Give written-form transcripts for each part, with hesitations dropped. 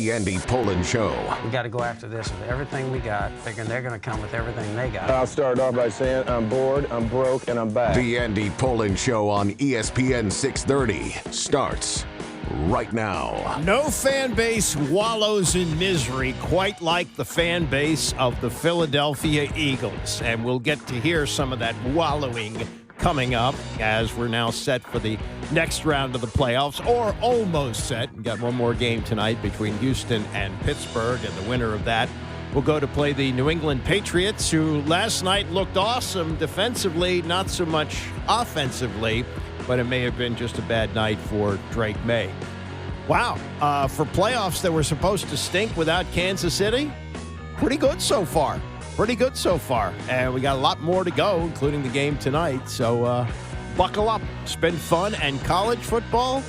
The Andy Pollin Show. We got to go after this with everything we got, figuring they're going to come with everything they got. I'll start off by saying I'm bored, I'm broke, and I'm back. The Andy Pollin Show on ESPN 630 starts right now. No fan base wallows in misery quite like the fan base of the Philadelphia Eagles. And we'll get to hear some of that wallowing coming up as we're now set for the next round of the playoffs, or almost set. We've got one more game tonight between Houston and Pittsburgh, and the winner of that will go to play the New England Patriots, who last night looked awesome defensively, not so much offensively, but it may have been just a bad night for Drake May. Wow. For playoffs that were supposed to stink without Kansas City, pretty good so far. And we got a lot more to go, including the game tonight. So buckle up. It's been fun. And college football,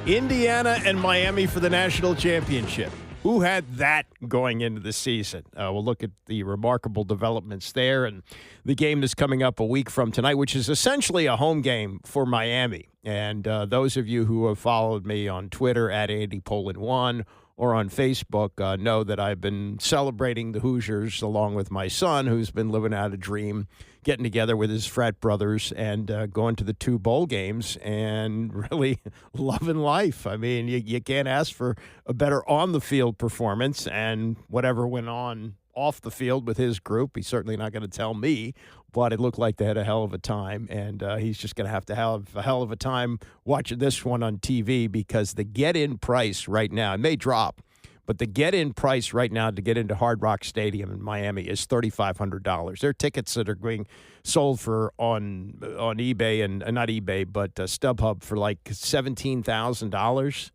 Indiana and Miami for the national championship. Who had that going into the season? We'll look at the remarkable developments there and the game that's coming up a week from tonight, which is essentially a home game for Miami. And those of you who have followed me on Twitter at AndyPollin1 or on Facebook know that I've been celebrating the Hoosiers along with my son, who's been living out a dream, getting together with his frat brothers and going to the 2 bowl games and really loving life. I mean, you can't ask for a better on-the-field performance, and whatever went on off the field with his group, he's certainly not going to tell me, but it looked like they had a hell of a time, and he's just going to have a hell of a time watching this one on TV, because the get-in price right now, it may drop, but the get-in price right now to get into Hard Rock Stadium in Miami is $3,500. There are tickets that are being sold for on eBay and not eBay, but StubHub for like $17,000,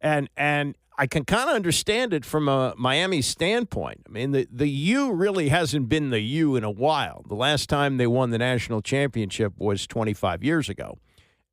and I can kind of understand it from a Miami standpoint. I mean, the U really hasn't been the U in a while. The last time they won the national championship was 25 years ago.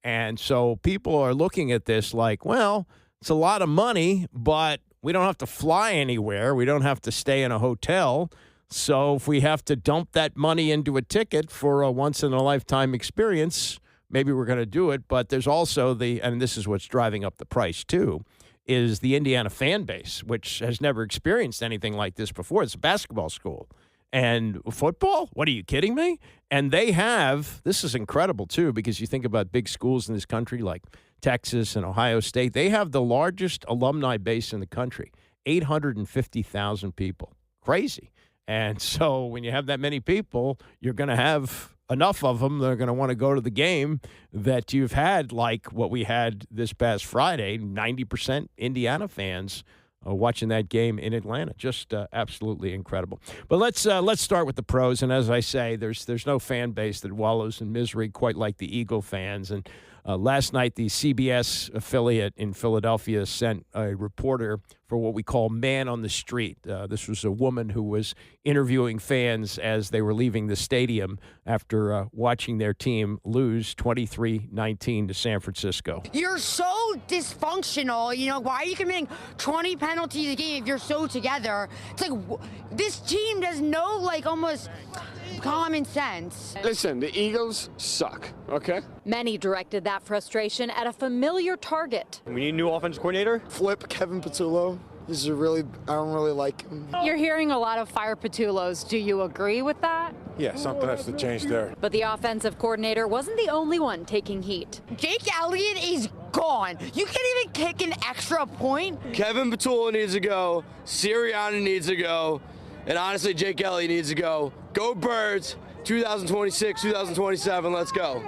And so people are looking at this like, well, it's a lot of money, but we don't have to fly anywhere. We don't have to stay in a hotel. So if we have to dump that money into a ticket for a once-in-a-lifetime experience, maybe we're going to do it. But there's also and this is what's driving up the price too, is the Indiana fan base, which has never experienced anything like this before. It's a basketball school. And football? What, are you kidding me? And they have, this is incredible too, because you think about big schools in this country like Texas and Ohio State, they have the largest alumni base in the country, 850,000 people. Crazy. And so when you have that many people, you're going to have enough of them that are going to want to go to the game that you've had, like what we had this past Friday, 90% Indiana fans watching that game in Atlanta. Just absolutely incredible. But let's start with the pros. And as I say, there's no fan base that wallows in misery quite like the Eagle fans. And last night, the CBS affiliate in Philadelphia sent a reporter for what we call Man on the Street. This was a woman who was interviewing fans as they were leaving the stadium after watching their team lose 23-19 to San Francisco. You're so dysfunctional. You know, why are you committing 20 penalties a game if you're so together? It's like, this team does no, like, almost common sense. Listen, the Eagles suck, okay? Many directed that frustration at a familiar target. We need a new offensive coordinator. Flip Kevin Patullo. I don't really like him. You're hearing a lot of fire Patullos. Do you agree with that? Yeah, something has to change there. But the offensive coordinator wasn't the only one taking heat. Jake Elliott is gone. You can't even kick an extra point. Kevin Patullo needs to go. Sirianni needs to go. And honestly, Jake Elliott needs to go. Go Birds. 2026, 2027, let's go.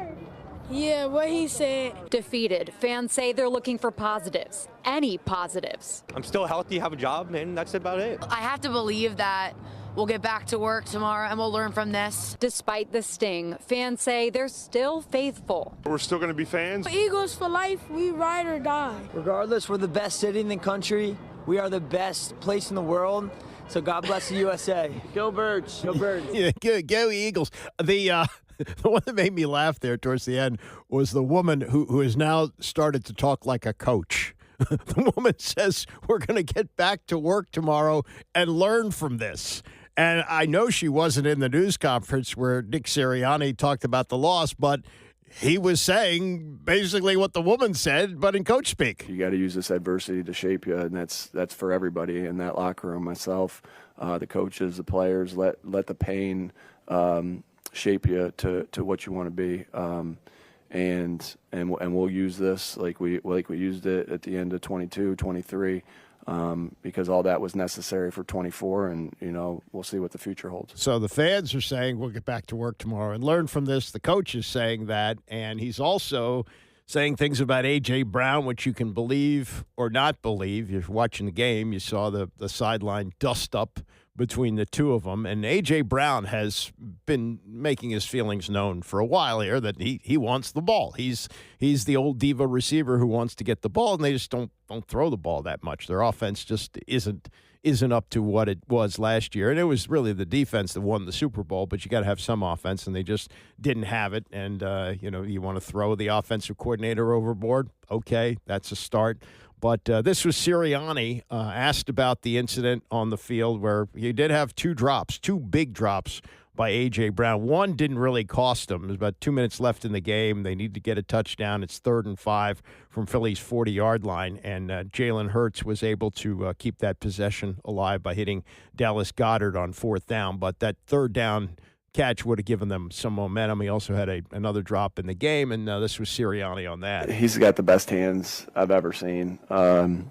Yeah, what he said. Defeated, fans say they're looking for positives. Any positives. I'm still healthy, have a job, and that's about it. I have to believe that we'll get back to work tomorrow and we'll learn from this. Despite the sting, fans say they're still faithful. We're still going to be fans. Eagles for life, we ride or die. Regardless, we're the best city in the country. We are the best place in the world. So God bless the USA. Go Birds. Go Birds. Yeah, go Eagles. The one that made me laugh there towards the end was the woman who has now started to talk like a coach. The woman says, we're going to get back to work tomorrow and learn from this. And I know she wasn't in the news conference where Nick Sirianni talked about the loss, but he was saying basically what the woman said, but in coach speak. You got to use this adversity to shape you, and that's for everybody in that locker room. Myself, the coaches, the players. Let the pain shape you to what you want to be, and we'll use this like we used it at the end of 22, 23. Because all that was necessary for 24, and, we'll see what the future holds. So the fans are saying we'll get back to work tomorrow and learn from this. The coach is saying that, and he's also saying things about A.J. Brown, which you can believe or not believe. You're watching the game, you saw the sideline dust up between the two of them, and A.J. Brown has been making his feelings known for a while here that he wants the ball. He's the old diva receiver who wants to get the ball, and they just don't throw the ball that much. Their offense just isn't up to what it was last year, and it was really the defense that won the Super Bowl, but you got to have some offense, and they just didn't have it, and you want to throw the offensive coordinator overboard? Okay, that's a start. But this was Sirianni asked about the incident on the field where he did have two big drops by A.J. Brown. One didn't really cost him. There's about 2 minutes left in the game. They need to get a touchdown. It's 3rd and 5 from Philly's 40-yard line, and Jalen Hurts was able to keep that possession alive by hitting Dallas Goedert on 4th down. But that 3rd down catch would have given them some momentum. He also had another drop in the game, and this was Sirianni on that. He's got the best hands I've ever seen. The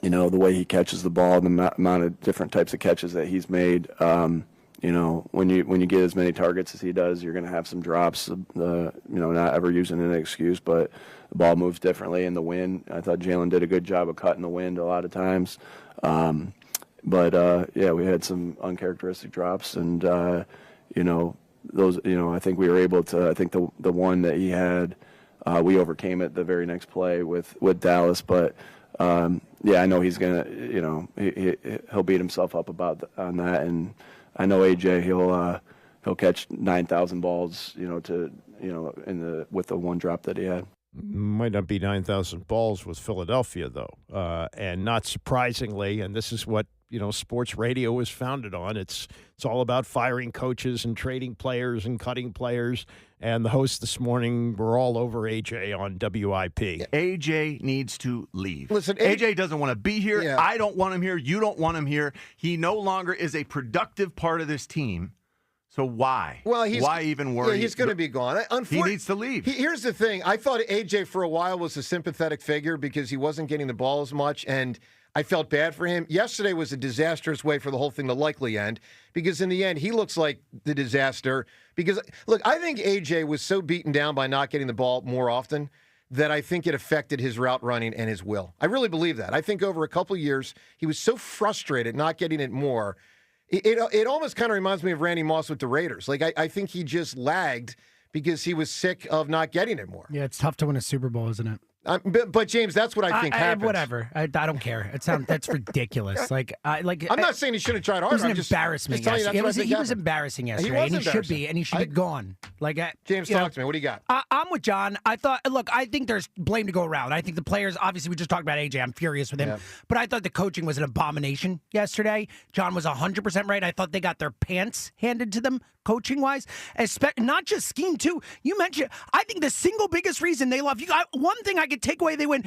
way he catches the ball, the amount of different types of catches that he's made. When you get as many targets as he does, you're going to have some drops. Not ever using an excuse, but the ball moves differently in the wind. I thought Jalen did a good job of cutting the wind a lot of times. But we had some uncharacteristic drops, and those, I think we were able to, I think the one that he had, we overcame it the very next play with Dallas. But, I know he's going to, he'll beat himself up on that. And I know AJ, he'll catch 9,000 balls, with the one drop that he had. Might not be 9,000 balls with Philadelphia, though. And not surprisingly, and this is what, sports radio is founded on. It's all about firing coaches and trading players and cutting players. And the hosts this morning were all over AJ on WIP. AJ needs to leave. Listen, AJ doesn't want to be here. Yeah. I don't want him here. You don't want him here. He no longer is a productive part of this team. So why? Why even worry? Yeah, he's going to be gone. He needs to leave. Here's the thing. I thought AJ for a while was a sympathetic figure because he wasn't getting the ball as much, and I felt bad for him. Yesterday was a disastrous way for the whole thing to likely end because in the end, he looks like the disaster. Because, look, I think AJ was so beaten down by not getting the ball more often that I think it affected his route running and his will. I really believe that. I think over a couple of years, he was so frustrated not getting it more. It almost kind of reminds me of Randy Moss with the Raiders. Like, I think he just lagged because he was sick of not getting it more. Yeah, it's tough to win a Super Bowl, isn't it? But James, that's what I think happens. Whatever. I don't care. That's ridiculous. I'm not saying he should have tried harder. It was an embarrassment. He was embarrassing yesterday, and he should be, and he should be gone. James, talk to me. What do you got? I'm with John. I think there's blame to go around. I think the players, obviously, we just talked about AJ. I'm furious with him. But I thought the coaching was an abomination yesterday. John was 100% right. I thought they got their pants handed to them coaching-wise, not just scheme, too. You mentioned, I think the single biggest reason they love you. One thing I could take away, they win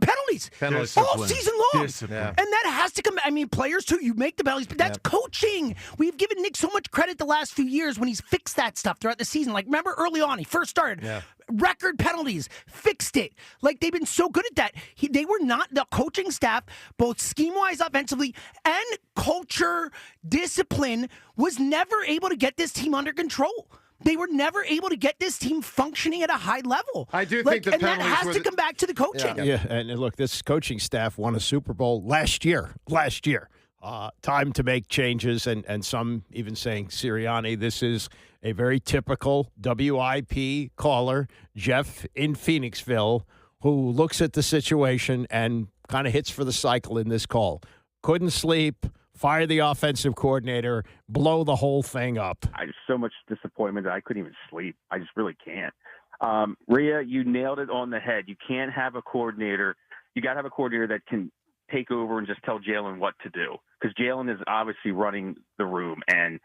penalties all season long. And that has to come. I mean, players, too, you make the penalties, but that's coaching. We've given Nick so much credit the last few years when he's fixed that stuff throughout the season. Like, remember early on, he first started. Record penalties, fixed it. Like, they've been so good at that. They were not, the coaching staff, both scheme-wise offensively and culture, discipline, was never able to get this team under control. They were never able to get this team functioning at a high level. I do think and that has to come back to the coaching. Yeah, and look, this coaching staff won a Super Bowl last year. Time to make changes, and some even saying, Sirianni, this is a very typical WIP caller, Jeff in Phoenixville, who looks at the situation and kind of hits for the cycle in this call. Couldn't sleep, fire the offensive coordinator, blow the whole thing up. So much disappointment that I couldn't even sleep. I just really can't. Rhea, you nailed it on the head. You can't have a coordinator. You got to have a coordinator that can take over and just tell Jalen what to do, because Jalen is obviously running the room, and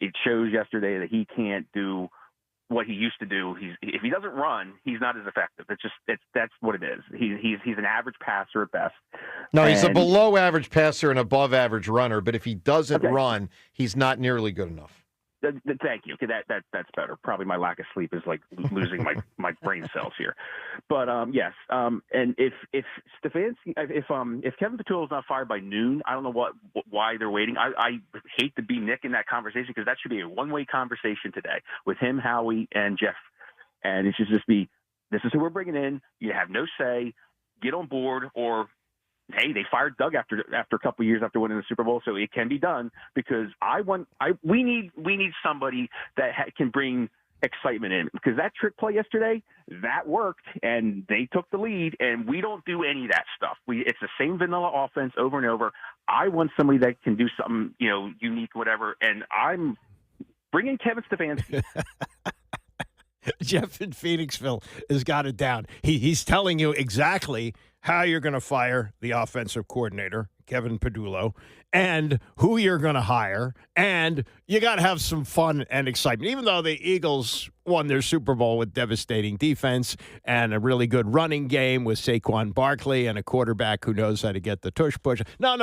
it shows yesterday that he can't do what he used to do. If he doesn't run, he's not as effective. That's what it is. He's an average passer at best. No, he's a below average passer and above average runner, but if he doesn't run, he's not nearly good enough. Thank you. Okay, that's better. Probably my lack of sleep is like losing my brain cells here. But yes, and if Stefanski, if Kevin Petullo is not fired by noon, I don't know why they're waiting. I hate to be Nick in that conversation because that should be a one-way conversation today with him, Howie, and Jeff, and it should just be, this is who we're bringing in. You have no say. Get on board, or hey, they fired Doug after a couple of years after winning the Super Bowl, so it can be done. Because we need somebody that can bring excitement in, because that trick play yesterday, that worked, and they took the lead, and we don't do any of that stuff. It's the same vanilla offense over and over. I want somebody that can do something, unique, whatever, and I'm bringing Kevin Stefanski. Jeff in Phoenixville has got it down. He's telling you exactly how you're going to fire the offensive coordinator, Kevin Petullo, and who you're going to hire, and you got to have some fun and excitement. Even though the Eagles won their Super Bowl with devastating defense and a really good running game with Saquon Barkley and a quarterback who knows how to get the tush push. No.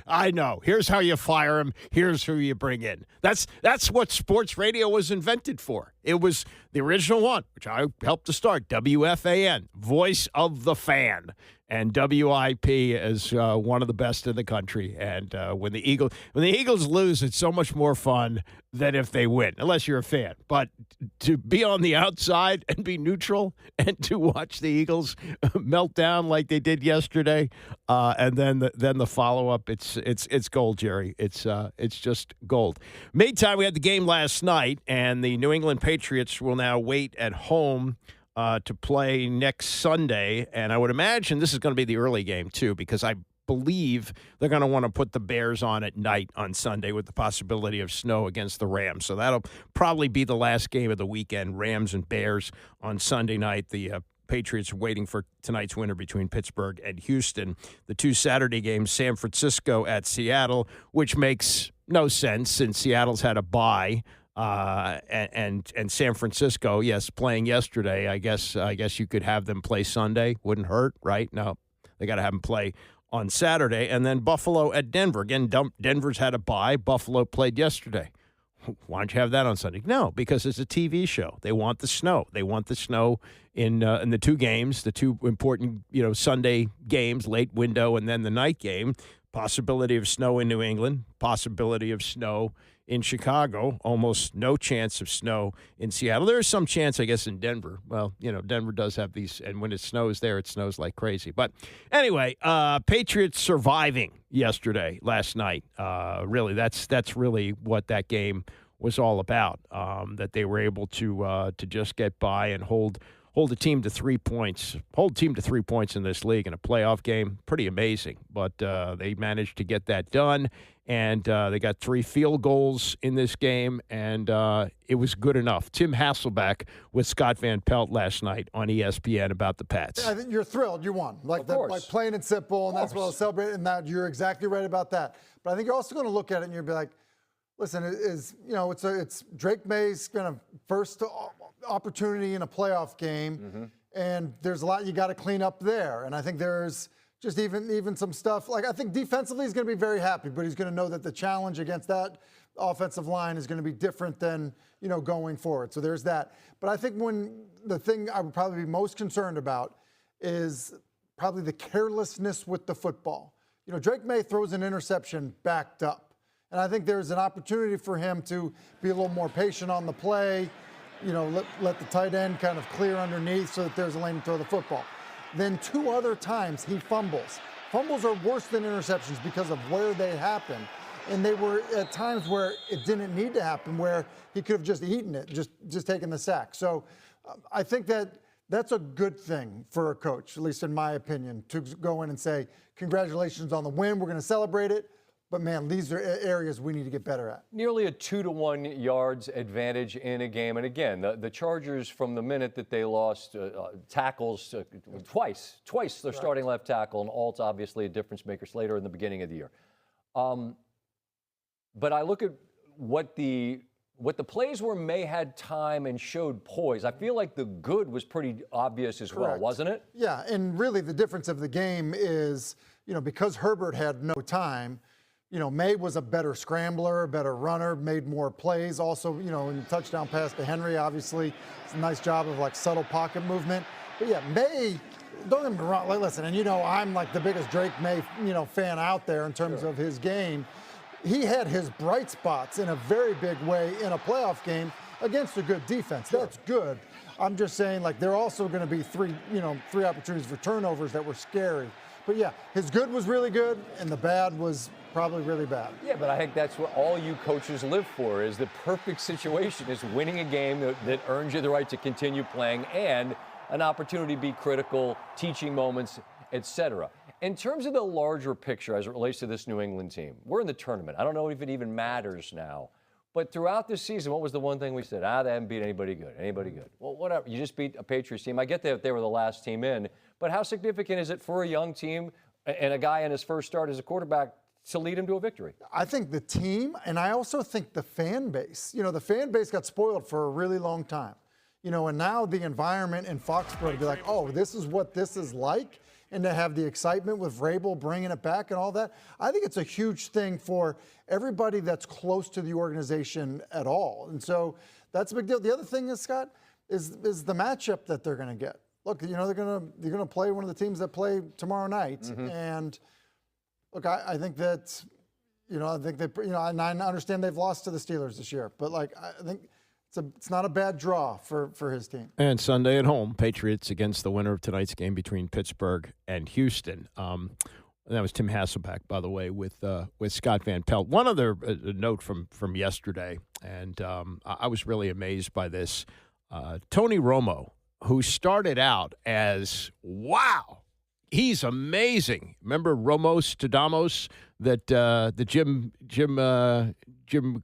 I know. Here's how you fire him. Here's who you bring in. That's what sports radio was invented for. It was the original one, which I helped to start, WFAN, Voice of the Fan. And WIP is one of the best in the country. And when the Eagles lose, it's so much more fun than if they win, unless you're a fan. But to be on the outside and be neutral and to watch the Eagles melt down like they did yesterday, and then the follow up, it's gold, Jerry. It's just gold. Meantime, we had the game last night, and the New England Patriots will now wait at home to play next Sunday, and I would imagine this is going to be the early game, too, because I believe they're going to want to put the Bears on at night on Sunday with the possibility of snow against the Rams. So that'll probably be the last game of the weekend, Rams and Bears on Sunday night. The Patriots are waiting for tonight's winner between Pittsburgh and Houston. The two Saturday games, San Francisco at Seattle, which makes no sense since Seattle's had a bye. And San Francisco, yes, playing yesterday. I guess you could have them play Sunday. Wouldn't hurt, right? No, they got to have them play on Saturday. And then Buffalo at Denver. Again, Denver's had a bye. Buffalo played yesterday. Why don't you have that on Sunday? No, because it's a TV show. They want the snow. They want the snow in the two games, the two important Sunday games, late window, and then the night game. Possibility of snow in New England. Possibility of snow in Chicago, almost no chance of snow in Seattle. There is some chance, I guess, in Denver. Well, Denver does have these, and when it snows there, it snows like crazy. But anyway, Patriots surviving last night. Really, that's really what that game was all about. That they were able to just get by and hold a team to 3 points. Hold team to 3 points in this league in a playoff game. Pretty amazing. But they managed to get that done. And they got 3 field goals in this game, and it was good enough. Tim Hasselbeck with Scott Van Pelt last night on ESPN about the Pats. Yeah, I think you're thrilled. You won. Like plain and simple, and that's what I'll celebrate, and that you're exactly right about that. But I think you're also going to look at it and you'll be like, listen, it's Drake May's kind of first opportunity in a playoff game, and there's a lot you got to clean up there. And I think there's just even some stuff. Like, I think defensively he's going to be very happy, but he's going to know that the challenge against that offensive line is going to be different than, going forward. So there's that. But I think the thing I would probably be most concerned about is probably the carelessness with the football. Drake May throws an interception backed up. And I think there's an opportunity for him to be a little more patient on the play, let the tight end kind of clear underneath so that there's a lane to throw the football. Then 2 other times he fumbles. Fumbles are worse than interceptions because of where they happen. And they were at times where it didn't need to happen, where he could have just eaten it, just taken the sack. So I think that's a good thing for a coach, at least in my opinion, to go in and say, congratulations on the win. We're going to celebrate it. But, man, these are areas we need to get better at. Nearly a 2-to-1 yards advantage in a game. And, again, the Chargers, from the minute that they lost tackles twice their starting left tackle, and Alt's obviously a difference maker, Slater in the beginning of the year. But I look at what the what the plays where May had time and showed poise, I feel like the good was pretty obvious as well, wasn't it? Yeah, and really the difference of the game is, because Herbert had no time, May was a better scrambler, a better runner, made more plays. Also, in the touchdown pass to Henry, obviously, it's a nice job of subtle pocket movement. But yeah, May, don't get me wrong, listen, and I'm the biggest Drake May, fan out there in terms of his game. He had his bright spots in a very big way in a playoff game against a good defense. That's good. I'm just saying, there are also going to be three opportunities for turnovers that were scary. But yeah, his good was really good, and the bad was probably really bad. Yeah, but I think that's what all you coaches live for, is the perfect situation is winning a game that earns you the right to continue playing and an opportunity to be critical, teaching moments, etc. In terms of the larger picture as it relates to this New England team, we're in the tournament. I don't know if it even matters now. But throughout this season, what was the one thing we said? They haven't beat anybody good. Well, whatever. You just beat a Patriots team. I get that they were the last team in. But how significant is it for a young team and a guy in his first start as a quarterback to lead him to a victory? I think the team, and I also think the fan base. The fan base got spoiled for a really long time. And now the environment in Foxborough to be like, oh, this is what this is like. And to have the excitement with Vrabel bringing it back and all that, I think it's a huge thing for everybody that's close to the organization at all. And so that's a big deal. The other thing is, Scott, is the matchup that they're going to get. Look, they're going to play one of the teams that play tomorrow night. Mm-hmm. And look, I think that, I think they, and I understand they've lost to the Steelers this year, but I think it's not a bad draw for his team. And Sunday at home, Patriots against the winner of tonight's game between Pittsburgh and Houston. That was Tim Hasselbeck, by the way, with Scott Van Pelt. One other note from yesterday, and I was really amazed by this. Tony Romo, who started out as, wow, he's amazing. Remember Romos Tadamos that Jim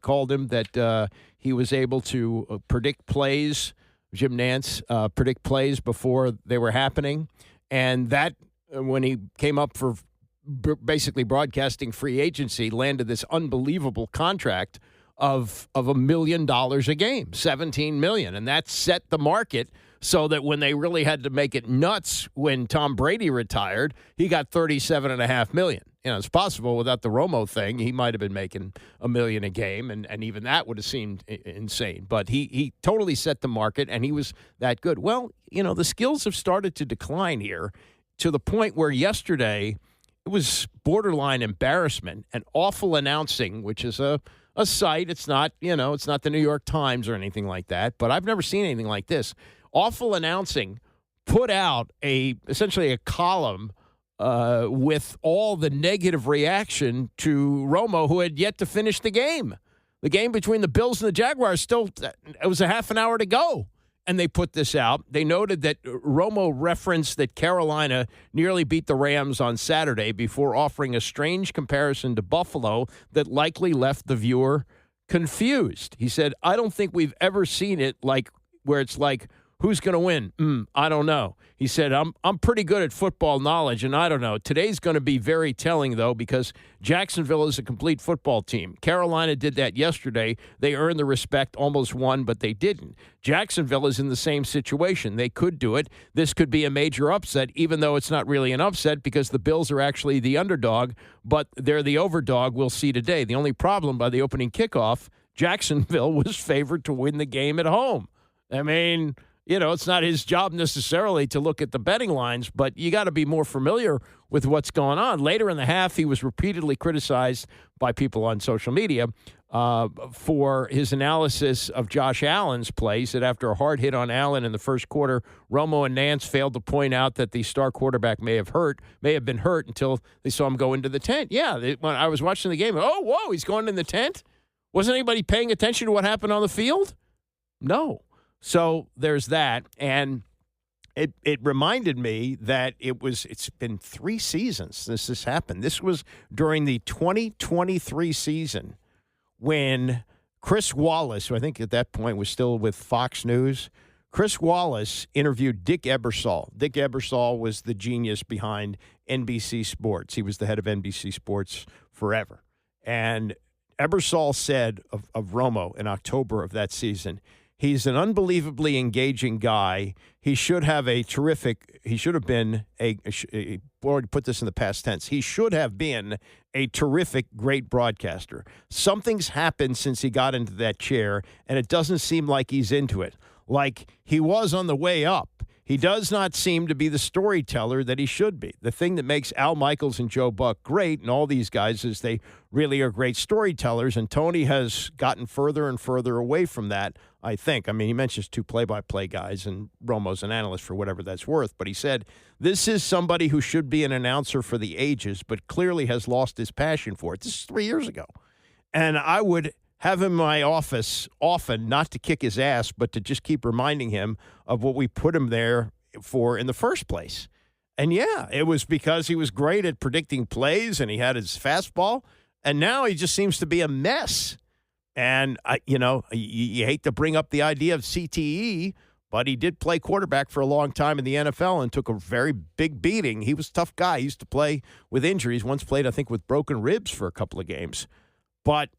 called him, that he was able to predict plays, Jim Nantz, predict plays before they were happening. And that, when he came up for basically broadcasting free agency, landed this unbelievable contract of $1 million a game, $17 million. And that set the market so that when they really had to make it nuts when Tom Brady retired, he got $37.5 million. It's possible without the Romo thing, he might have been making $1 million a game, and even that would have seemed insane. But he totally set the market, and he was that good. Well, the skills have started to decline here to the point where yesterday it was borderline embarrassment and awful announcing, which is a site. It's not, it's not the New York Times or anything like that, but I've never seen anything like this. Awful announcing put out essentially a column with all the negative reaction to Romo, who had yet to finish the game. The game between the Bills and the Jaguars, it was a half an hour to go. And they put this out. They noted that Romo referenced that Carolina nearly beat the Rams on Saturday before offering a strange comparison to Buffalo that likely left the viewer confused. He said, I don't think we've ever seen it where it's like, who's going to win? I don't know. He said, I'm pretty good at football knowledge, and I don't know. Today's going to be very telling, though, because Jacksonville is a complete football team. Carolina did that yesterday. They earned the respect, almost won, but they didn't. Jacksonville is in the same situation. They could do it. This could be a major upset, even though it's not really an upset because the Bills are actually the underdog, but they're the overdog we'll see today. The only problem by the opening kickoff, Jacksonville was favored to win the game at home. I mean, it's not his job necessarily to look at the betting lines, but you got to be more familiar with what's going on. Later in the half, he was repeatedly criticized by people on social media for his analysis of Josh Allen's plays, that after a hard hit on Allen in the first quarter, Romo and Nantz failed to point out that the star quarterback may have been hurt until they saw him go into the tent. Yeah, when I was watching the game, whoa, he's going in the tent? Wasn't anybody paying attention to what happened on the field? No. So there's that, and it reminded me that it's been 3 seasons since this happened. This was during the 2023 season when Chris Wallace, who I think at that point was still with Fox News, Chris Wallace interviewed Dick Ebersol. Dick Ebersol was the genius behind NBC Sports. He was the head of NBC Sports forever. And Ebersol said of Romo in October of that season, he's an unbelievably engaging guy. He should have been already put this in the past tense. He should have been a terrific, great broadcaster. Something's happened since he got into that chair, and it doesn't seem like he's into it. Like he was on the way up. He does not seem to be the storyteller that he should be. The thing that makes Al Michaels and Joe Buck great and all these guys is they really are great storytellers, and Tony has gotten further and further away from that, I think. I mean, he mentions 2 play-by-play guys, and Romo's an analyst for whatever that's worth, but he said, this is somebody who should be an announcer for the ages, but clearly has lost his passion for it. This is 3 years ago. And I would have him in my office often, not to kick his ass, but to just keep reminding him of what we put him there for in the first place. And yeah, it was because he was great at predicting plays and he had his fastball, and now he just seems to be a mess. And, you hate to bring up the idea of CTE, but he did play quarterback for a long time in the NFL and took a very big beating. He was a tough guy. He used to play with injuries, once played, I think, with broken ribs for a couple of games. But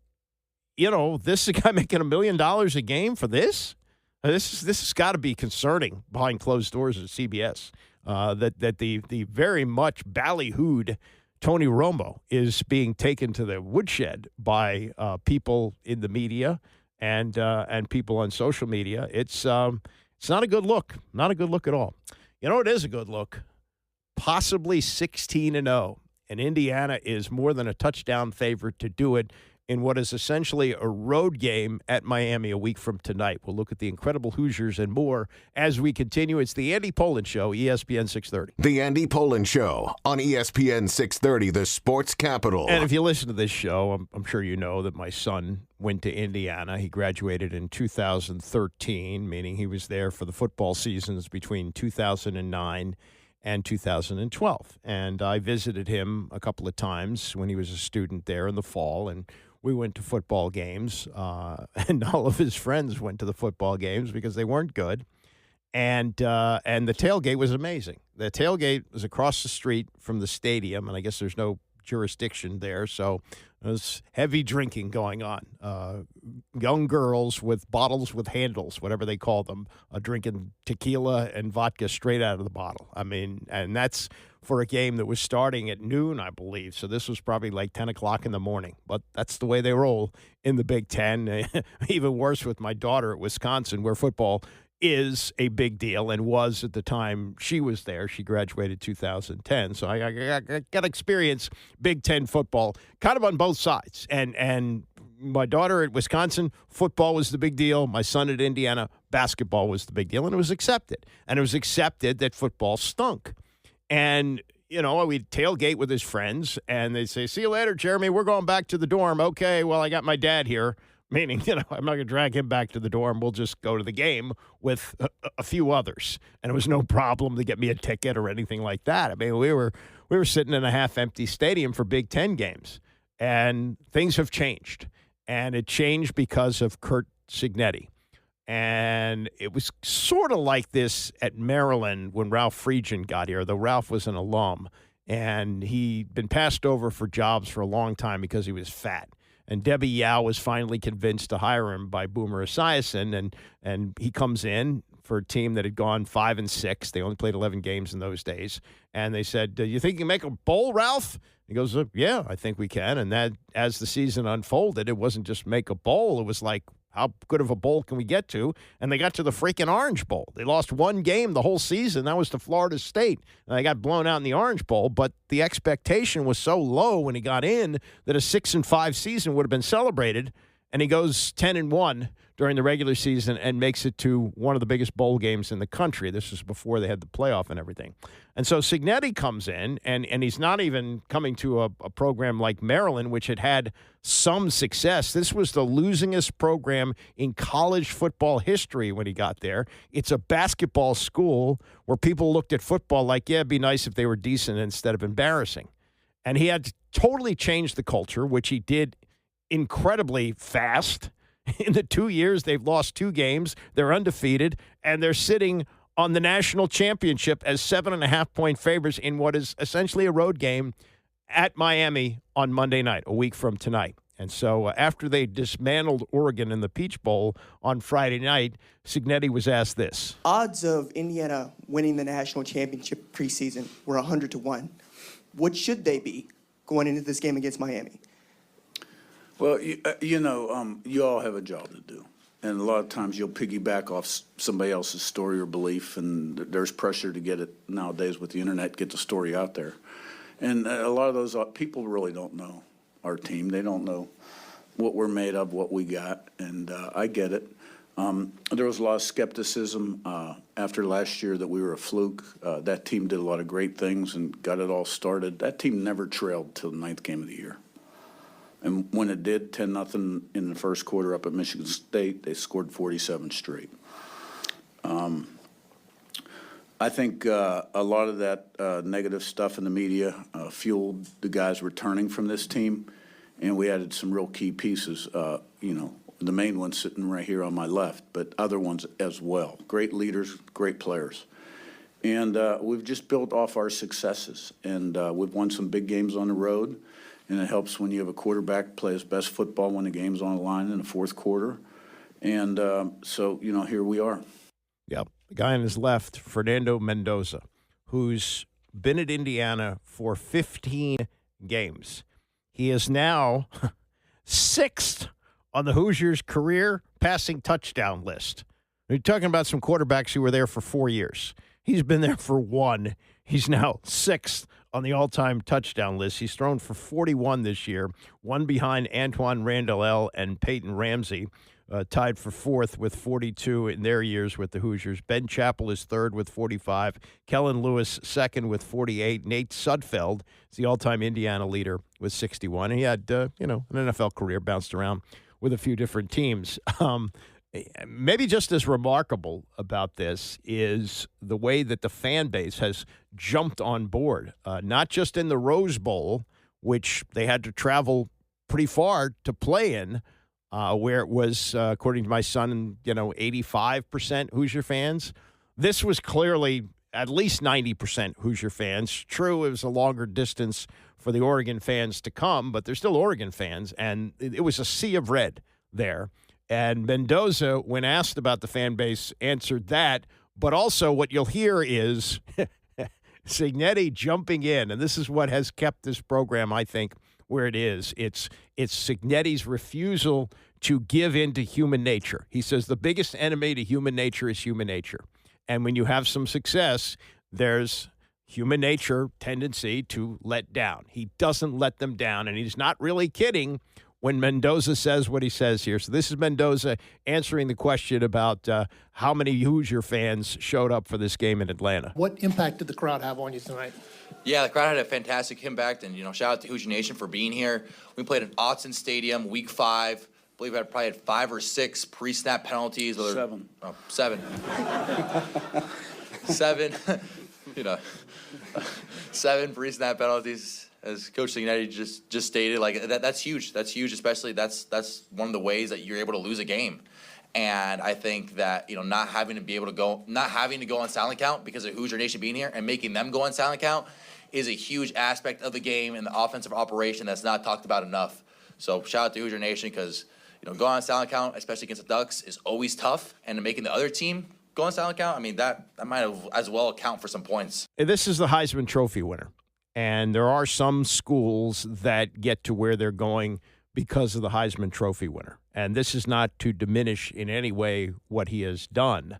this is a guy making $1 million a game for this. This has got to be concerning behind closed doors at CBS. That the very much ballyhooed Tony Romo is being taken to the woodshed by people in the media and people on social media. It's not a good look. Not a good look at all. It is a good look. Possibly 16-0, and Indiana is more than a touchdown favorite to do it in what is essentially a road game at Miami a week from tonight. We'll look at the incredible Hoosiers and more as we continue. It's the Andy Poland Show, ESPN 630. The Andy Poland Show on ESPN 630, the sports capital. And if you listen to this show, I'm sure you know that my son went to Indiana. He graduated in 2013, meaning he was there for the football seasons between 2009 and 2012. And I visited him a couple of times when he was a student there in the fall, and we went to football games, and all of his friends went to the football games because they weren't good. And the tailgate was amazing. The tailgate was across the street from the stadium, and I guess there's no jurisdiction there, so there was heavy drinking going on. Young girls with bottles with handles, whatever they call them, drinking tequila and vodka straight out of the bottle. I mean, and that's for a game that was starting at noon, I believe. So this was probably like 10 o'clock in the morning. But that's the way they roll in the Big Ten. Even worse with my daughter at Wisconsin, where football is a big deal and was at the time she was there. She graduated 2010. So I got to experience Big Ten football kind of on both sides. And my daughter at Wisconsin, football was the big deal. My son at Indiana, basketball was the big deal. And it was accepted. And it was accepted that football stunk. And, we'd tailgate with his friends, and they'd say, see you later, Jeremy. We're going back to the dorm. Okay, well, I got my dad here. Meaning, I'm not going to drag him back to the dorm. We'll just go to the game with a few others. And it was no problem to get me a ticket or anything like that. I mean, we were sitting in a half-empty stadium for Big Ten games. And things have changed. And it changed because of Curt Cignetti. And it was sort of like this at Maryland when Ralph Friedgen got here, though Ralph was an alum. And he'd been passed over for jobs for a long time because he was fat. And Debbie Yao was finally convinced to hire him by Boomer Esiason, and he comes in for a team that had gone 5-6. They only played 11 games in those days. And they said, "Do you think you can make a bowl, Ralph?" He goes, "Yeah, I think we can." And that, as the season unfolded, it wasn't just make a bowl. It was like, how good of a bowl can we get to? And they got to the freaking Orange Bowl. They lost one game the whole season. That was to Florida State. And they got blown out in the Orange Bowl, but the expectation was so low when he got in that a 6-5 season would have been celebrated. And he goes 10-1 during the regular season and makes it to one of the biggest bowl games in the country. This was before they had the playoff and everything. And so Cignetti comes in, and he's not even coming to a program like Maryland, which had some success. This was the losingest program in college football history when he got there. It's a basketball school where people looked at football like, yeah, it'd be nice if they were decent instead of embarrassing. And he had to totally change the culture, which he did incredibly fast. In the 2 years, they've lost 2 games. They're undefeated, and they're sitting on the national championship as 7.5-point favorites in what is essentially a road game at Miami on Monday night, a week from tonight. And so after they dismantled Oregon in the Peach Bowl on Friday night, Cignetti was asked this. Odds of Indiana winning the national championship preseason were 100-1. What should they be going into this game against Miami? Well, you all have a job to do. And a lot of times you'll piggyback off somebody else's story or belief, and there's pressure to get it nowadays with the internet, get the story out there. And a lot of those people really don't know our team. They don't know what we're made of, what we got, and I get it. There was a lot of skepticism after last year that we were a fluke. That team did a lot of great things and got it all started. That team never trailed till the 9th game of the year. And when it did, 10-0 in the first quarter up at Michigan State, they scored 47 straight. I think a lot of that negative stuff in the media fueled the guys returning from this team, and we added some real key pieces. The main one sitting right here on my left, but other ones as well. Great leaders, great players. And we've just built off our successes, and we've won some big games on the road. And it helps when you have a quarterback play his best football when the game's on the line in the fourth quarter. And so, here we are. Yep. The guy on his left, Fernando Mendoza, who's been at Indiana for 15 games. He is now 6th on the Hoosiers' career passing touchdown list. You're talking about some quarterbacks who were there for 4 years. He's been there for 1. He's now 6th on the all-time touchdown list. He's thrown for 41 this year, one behind Antoine Randall and Peyton Ramsey, tied for 4th with 42 in their years with the Hoosiers. Ben Chappell is 3rd with 45. Kellen Lewis 2nd with 48. Nate Sudfeld is the all-time Indiana leader with 61. He had, an NFL career, bounced around with a few different teams. Maybe just as remarkable about this is the way that the fan base has jumped on board, not just in the Rose Bowl, which they had to travel pretty far to play in, where it was, according to my son, 85% Hoosier fans. This was clearly at least 90% Hoosier fans. True, it was a longer distance for the Oregon fans to come, but they're still Oregon fans, and it was a sea of red there. And Mendoza, when asked about the fan base, answered that. But also what you'll hear is Cignetti jumping in, and this is what has kept this program, I think, where it is. It's Cignetti's refusal to give in to human nature. He says the biggest enemy to human nature is human nature. And when you have some success, there's human nature tendency to let down. He doesn't let them down, and he's not really kidding when Mendoza says what he says here. So this is Mendoza answering the question about how many Hoosier fans showed up for this game in Atlanta. What impact did the crowd have on you tonight? Yeah, the crowd had a fantastic impact, and shout out to Hoosier Nation for being here. We played at Autzen Stadium, Week 5. I believe I probably had 5 or 6 pre-snap penalties. 7. Oh, 7. 7. 7 pre-snap penalties. As Coach Cignetti just stated, that's huge. That's huge, especially that's one of the ways that you're able to lose a game. And I think that not having to go on silent count because of Hoosier Nation being here and making them go on silent count is a huge aspect of the game and the offensive operation that's not talked about enough. So shout out to Hoosier Nation because going on silent count, especially against the Ducks, is always tough. And making the other team go on silent count, that might have as well account for some points. This is the Heisman Trophy winner. And there are some schools that get to where they're going because of the Heisman Trophy winner. And this is not to diminish in any way what he has done,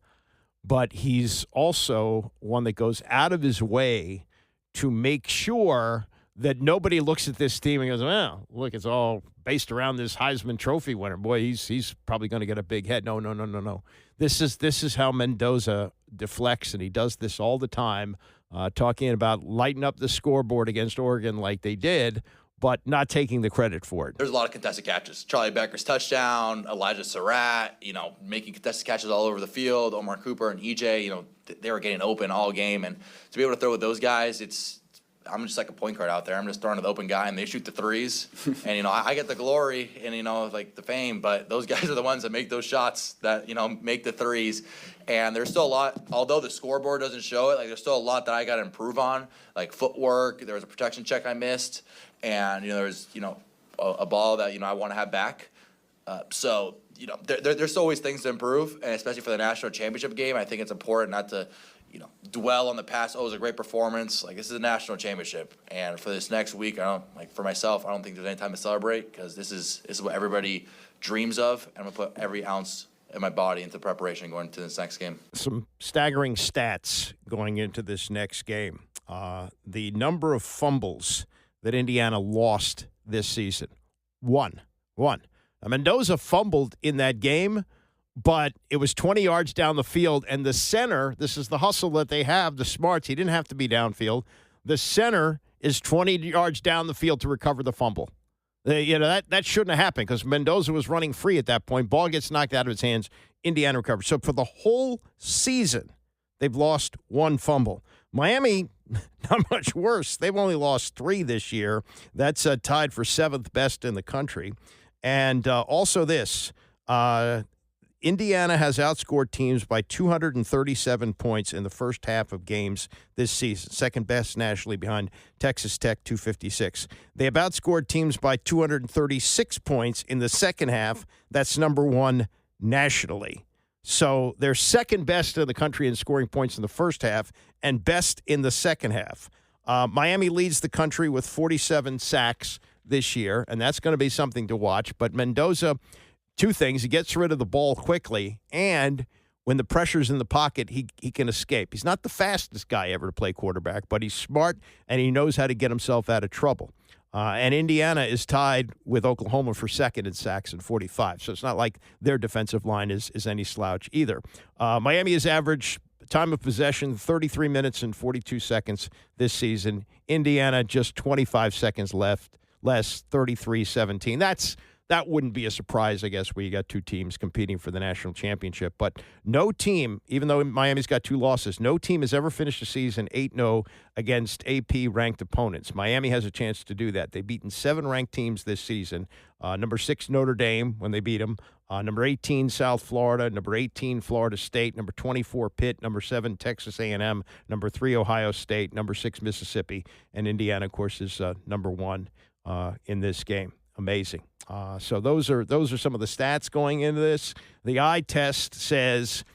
but he's also one that goes out of his way to make sure that nobody looks at this team and goes, well, look, it's all based around this Heisman Trophy winner. Boy, he's probably going to get a big head. No. This is how Mendoza deflects, and he does this all the time. Talking about lighting up the scoreboard against Oregon like they did, but not taking the credit for it. There's a lot of contested catches. Charlie Becker's touchdown, Elijah Surratt, making contested catches all over the field. Omar Cooper and EJ, they were getting open all game. And to be able to throw with those guys, I'm just like a point guard out there. I'm just throwing to the open guy, and they shoot the threes. And, I get the glory and, the fame, but those guys are the ones that make those shots that, make the threes. And there's still a lot, although the scoreboard doesn't show it, there's still a lot that I got to improve on, like footwork. There was a protection check I missed. And, there was, a ball that I want to have back. So there's always things to improve, and especially for the national championship game, I think it's important not to dwell on the past. Oh, it was a great performance. Like, this is a national championship, and for this next week, for myself, I don't think there's any time to celebrate, because this is what everybody dreams of, and I'm gonna put every ounce in my body into preparation going into this next game. Some staggering stats going into this next game. The number of fumbles that Indiana lost this season. One. Mendoza fumbled in that game, but it was 20 yards down the field, and the center, this is the hustle that they have, the smarts, he didn't have to be downfield. The center is 20 yards down the field to recover the fumble. That shouldn't have happened, because Mendoza was running free at that point. Ball gets knocked out of his hands. Indiana recovers. So for the whole season, they've lost one fumble. Miami, not much worse. They've only lost 3 this year. That's tied for 7th best in the country. And also this, Indiana has outscored teams by 237 points in the first half of games this season, second best nationally behind Texas Tech, 256. They have outscored teams by 236 points in the second half. That's number 1 nationally. So they're second best in the country in scoring points in the first half and best in the second half. Miami leads the country with 47 sacks this year, and that's going to be something to watch. But Mendoza, 2 things. He gets rid of the ball quickly, and when the pressure's in the pocket, he can escape. He's not the fastest guy ever to play quarterback, but he's smart, and he knows how to get himself out of trouble. And Indiana is tied with Oklahoma for second in sacks and 45, so it's not like their defensive line is any slouch either. Miami has averaged time of possession 33 minutes and 42 seconds this season. Indiana just 25 seconds less, 33-17. That wouldn't be a surprise, I guess, where you got 2 teams competing for the national championship. But no team, even though Miami's got 2 losses, no team has ever finished a season 8-0 against AP-ranked opponents. Miami has a chance to do that. They've beaten 7 ranked teams this season. Number 6, Notre Dame, when they beat them. Number 18, South Florida. Number 18, Florida State. Number 24, Pitt. Number 7, Texas A&M. Number 3, Ohio State. Number 6, Mississippi. And Indiana, of course, is number 1 in this game. Amazing. So those are some of the stats going into this. The eye test says,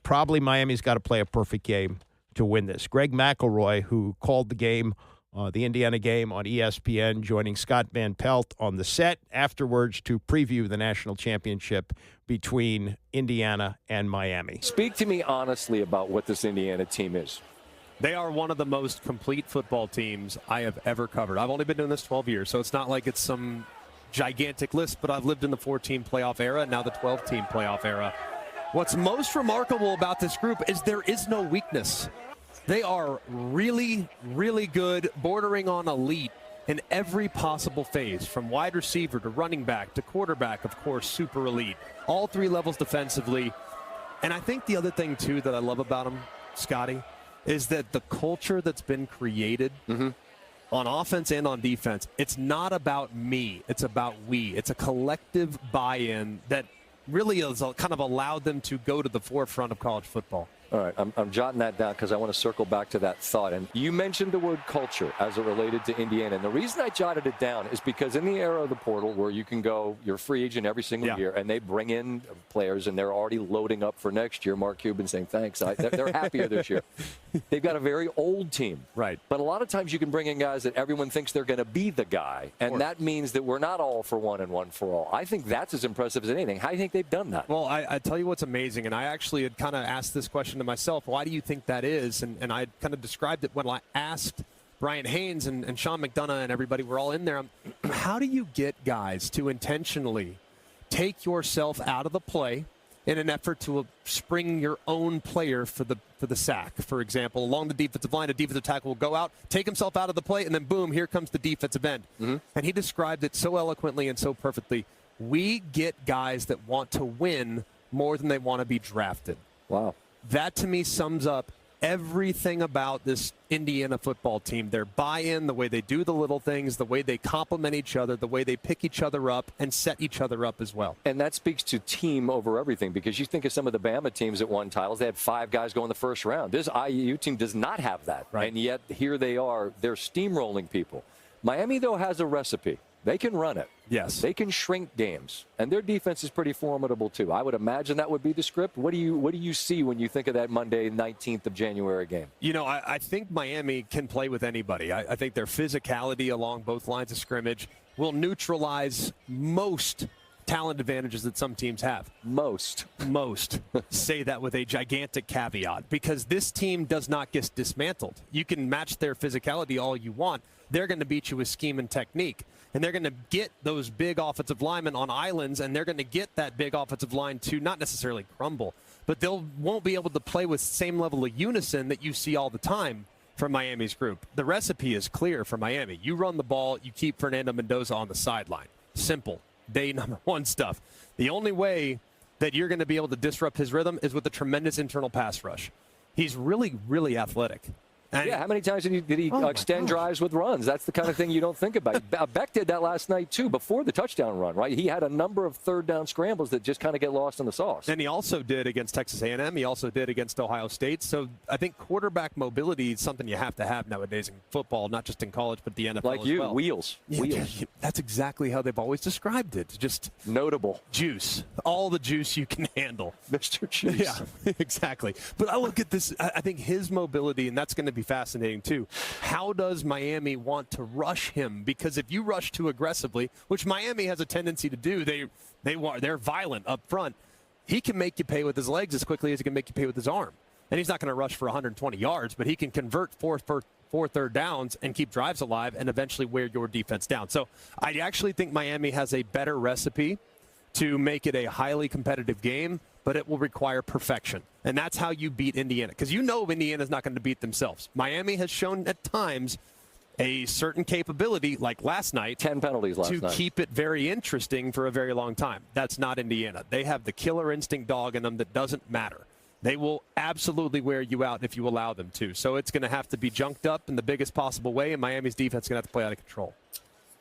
probably Miami's got to play a perfect game to win this. Greg McElroy, who called the game, the Indiana game on ESPN, joining Scott Van Pelt on the set afterwards to preview the national championship between Indiana and Miami. Speak to me honestly about what this Indiana team is. They are one of the most complete football teams I have ever covered. I've only been doing this 12 years, so it's not like it's some gigantic list, but I've lived in the 4-team playoff era and now the 12-team playoff era. What's most remarkable about this group is there is no weakness. They are really, really good, bordering on elite in every possible phase, from wide receiver to running back to quarterback, of course, super elite. All 3 levels defensively. And I think the other thing, too, that I love about them, Scotty, is that the culture that's been created on offense and on defense, it's not about me. It's about we. It's a collective buy-in that really has kind of allowed them to go to the forefront of college football. All right, I'm jotting that down because I want to circle back to that thought. And you mentioned the word culture as it related to Indiana. And the reason I jotted it down is because in the era of the portal where you can go, you're a free agent every single year, and they bring in players and they're already loading up for next year. Mark Cuban saying, thanks. They're happier this year. They've got a very old team. Right. But a lot of times you can bring in guys that everyone thinks they're going to be the guy. And that means that we're not all for one and one for all. I think that's as impressive as anything. How do you think they've done that? Well, I tell you what's amazing, and I actually had kind of asked this question to myself. Why do you think that is? And I kind of described it when I asked Brian Haynes and Sean McDonough and everybody. We're all in there. How do you get guys to intentionally take yourself out of the play in an effort to spring your own player for the sack? For example, along the defensive line, a defensive tackle will go out, take himself out of the play, and then boom, here comes the defensive end. And he described it so eloquently and so perfectly. We get guys that want to win more than they want to be drafted. Wow. That, to me, sums up everything about this Indiana football team. Their buy-in, the way they do the little things, the way they complement each other, the way they pick each other up and set each other up as well. And that speaks to team over everything, because you think of some of the Bama teams that won titles. They had 5 guys go in the first round. This IU team does not have that. Right. And yet here they are. They're steamrolling people. Miami, though, has a recipe. They can run it. Yes. They can shrink games. And their defense is pretty formidable, too. I would imagine that would be the script. What do you see when you think of that Monday, 19th of January game? You know, I think Miami can play with anybody. I think their physicality along both lines of scrimmage will neutralize most talent advantages that some teams have. Most. Say that with a gigantic caveat, because this team does not get dismantled. You can match their physicality all you want. They're going to beat you with scheme and technique. And they're going to get those big offensive linemen on islands, and they're going to get that big offensive line to not necessarily crumble, but won't be able to play with the same level of unison that you see all the time from Miami's group. The recipe is clear for Miami. You run the ball, you keep Fernando Mendoza on the sideline. Simple. Day number one stuff. The only way that you're going to be able to disrupt his rhythm is with a tremendous internal pass rush. He's really, really athletic. And how many times did he extend drives with runs? That's the kind of thing you don't think about. Beck did that last night, too, before the touchdown run, right? He had a number of third-down scrambles that just kind of get lost in the sauce. And he also did against Texas A&M. He also did against Ohio State. So I think quarterback mobility is something you have to have nowadays in football, not just in college, but the NFL like as you, well. wheels. That's exactly how they've always described it. Just notable. Juice. All the juice you can handle. Mr. Juice. Yeah, exactly. But I look at this, I think his mobility, and that's going to be fascinating, too. How does Miami want to rush him? Because if you rush too aggressively, which Miami has a tendency to do, they're violent up front. He can make you pay with his legs as quickly as he can make you pay with his arm. And he's not going to rush for 120 yards, but he can convert four third downs and keep drives alive and eventually wear your defense down. So I actually think Miami has a better recipe to make it a highly competitive game, but it will require perfection. And that's how you beat Indiana. Because you know Indiana's not going to beat themselves. Miami has shown at times a certain capability, like last night, 10 penalties last night, to keep it very interesting for a very long time. That's not Indiana. They have the killer instinct dog in them that doesn't matter. They will absolutely wear you out if you allow them to. So it's going to have to be junked up in the biggest possible way, and Miami's defense is going to have to play out of control.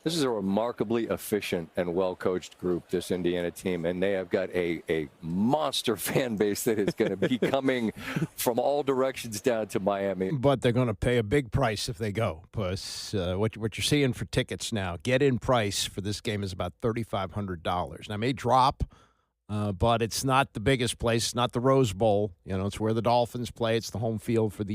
This is a remarkably efficient and well-coached group, this Indiana team, and they have got a monster fan base that is going to be coming from all directions down to Miami. But they're going to pay a big price if they go, because what you're seeing for tickets now, get-in price for this game is about $3,500. Now, it may drop, but it's not the biggest place. It's not the Rose Bowl. You know, it's where the Dolphins play. It's the home field for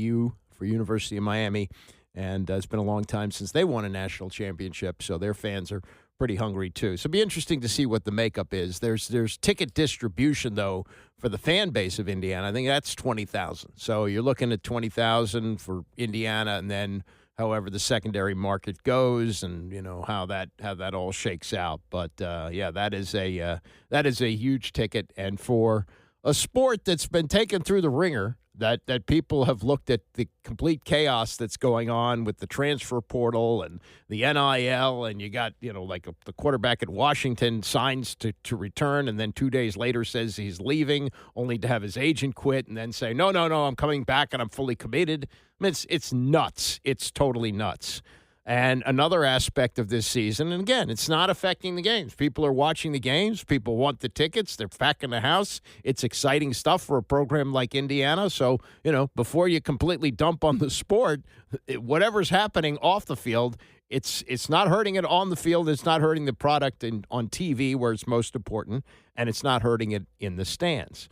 University of Miami. And it's been a long time since they won a national championship, so their fans are pretty hungry too. So it'll be interesting to see what the makeup is. There's ticket distribution, though, for the fan base of Indiana. I think that's 20,000. So you're looking at 20,000 for Indiana, and then however the secondary market goes, and you know how that all shakes out. But that is a huge ticket, and for a sport that's been taken through the ringer. That people have looked at the complete chaos that's going on with the transfer portal and the NIL, and you got, the quarterback at Washington signs to return, and then 2 days later says he's leaving, only to have his agent quit and then say, no, I'm coming back and I'm fully committed. I mean, it's nuts. It's totally nuts. And another aspect of this season, and again, it's not affecting the games. People are watching the games. People want the tickets. They're back in the house. It's exciting stuff for a program like Indiana. So, before you completely dump on the sport, whatever's happening off the field, it's not hurting it on the field. It's not hurting the product on TV where it's most important, and it's not hurting it in the stands.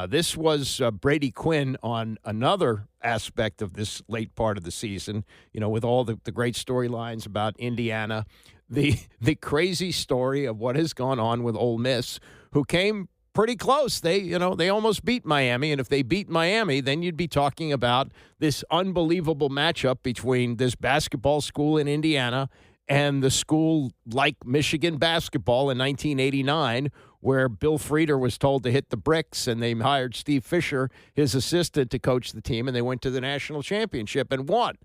This was Brady Quinn on another aspect of this late part of the season, with all the great storylines about Indiana, the crazy story of what has gone on with Ole Miss, who came pretty close. They almost beat Miami, and if they beat Miami, then you'd be talking about this unbelievable matchup between this basketball school in Indiana and the school like Michigan basketball in 1989, where Bill Frieder was told to hit the bricks, and they hired Steve Fisher, his assistant, to coach the team, and they went to the national championship and won.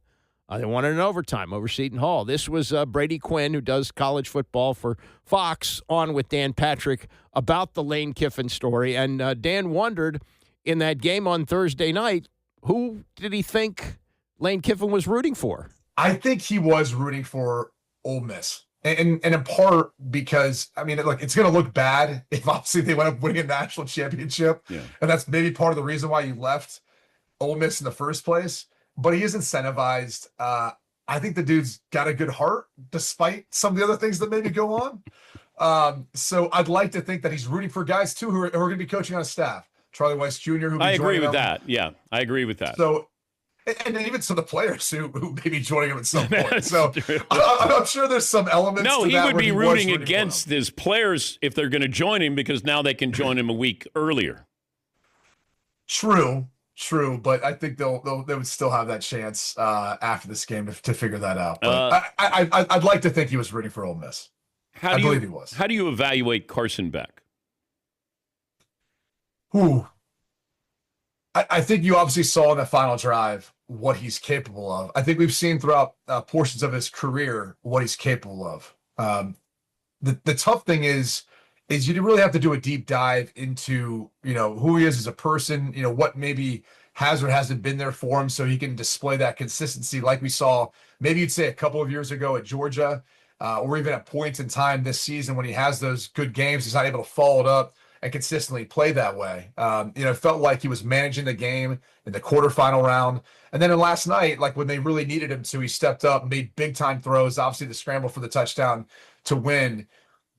They won it in overtime over Seton Hall. This was Brady Quinn, who does college football for Fox, on with Dan Patrick about the Lane Kiffin story. And Dan wondered, in that game on Thursday night, who did he think Lane Kiffin was rooting for? I think he was rooting for Ole Miss. And in part because, look, it's going to look bad if obviously they went up winning a national championship. Yeah. And that's maybe part of the reason why you left Ole Miss in the first place. But he is incentivized. I think the dude's got a good heart, despite some of the other things that maybe go on. So I'd like to think that he's rooting for guys too who are going to be coaching on his staff. Charlie Weiss Jr. who I agree with that. Yeah, I agree with that. So, and even some of the players who may be joining him at some point. So I'm sure there's some elements. No, to he that would where be he was rooting against his players if they're going to join him because now they can join him a week earlier. True, but I think they would still have that chance after this game to figure that out. But I'd like to think he was rooting for Ole Miss. I believe he was. How do you evaluate Carson Beck? I think you obviously saw in the final drive what he's capable of. I think we've seen throughout portions of his career what he's capable of. The tough thing is you really have to do a deep dive into, who he is as a person, what maybe has or hasn't been there for him so he can display that consistency like we saw maybe you'd say a couple of years ago at Georgia, or even at points in time this season when he has those good games, he's not able to follow it up and consistently play that way. It felt like he was managing the game in the quarterfinal round. And then in last night, like when they really needed him to, he stepped up, made big time throws, obviously the scramble for the touchdown to win.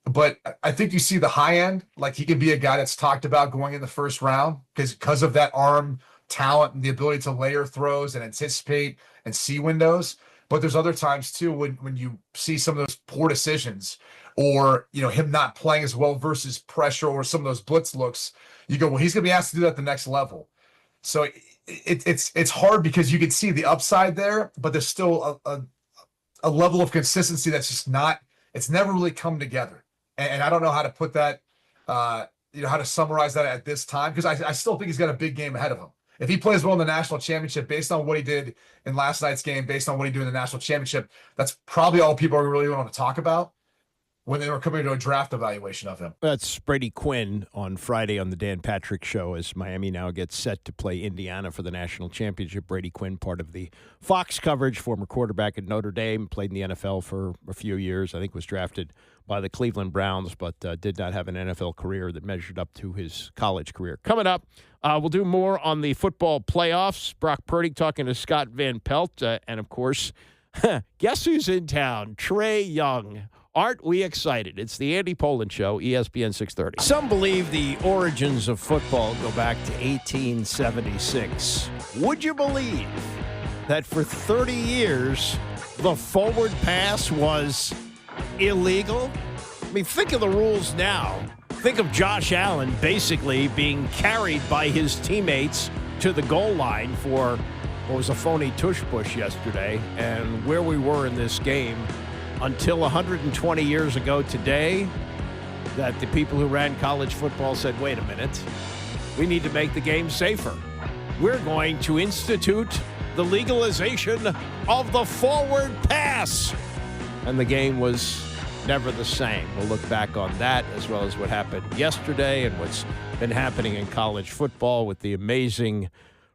But I think you see the high end, like he can be a guy that's talked about going in the first round because of that arm talent and the ability to layer throws and anticipate and see windows. But there's other times too when you see some of those poor decisions or him not playing as well versus pressure or some of those blitz looks, you go, well, he's gonna be asked to do that at the next level. So it's hard because you can see the upside there, but there's still a level of consistency that's just not, it's never really come together. And I don't know how to put that, how to summarize that at this time, because I still think he's got a big game ahead of him. If he plays well in the national championship, based on what he did in last night's game, based on what he did in the national championship, that's probably all people are really want to talk about when they were coming to a draft evaluation of him. That's Brady Quinn on Friday on the Dan Patrick Show as Miami now gets set to play Indiana for the national championship. Brady Quinn, part of the Fox coverage, former quarterback at Notre Dame, played in the NFL for a few years. I think was drafted by the Cleveland Browns, but did not have an NFL career that measured up to his college career. Coming up, we'll do more on the football playoffs. Brock Purdy talking to Scott Van Pelt. And, of course, guess who's in town? Trey Young. Aren't we excited? It's the Andy Poland Show, ESPN 630. Some believe the origins of football go back to 1876. Would you believe that for 30 years, the forward pass was illegal? I mean, think of the rules now. Think of Josh Allen basically being carried by his teammates to the goal line for what was a phony tush push yesterday, and where we were in this game until 120 years ago today, that the people who ran college football said, wait a minute, we need to make the game safer. We're going to institute the legalization of the forward pass. And the game was never the same. We'll look back on that as well as what happened yesterday and what's been happening in college football with the amazing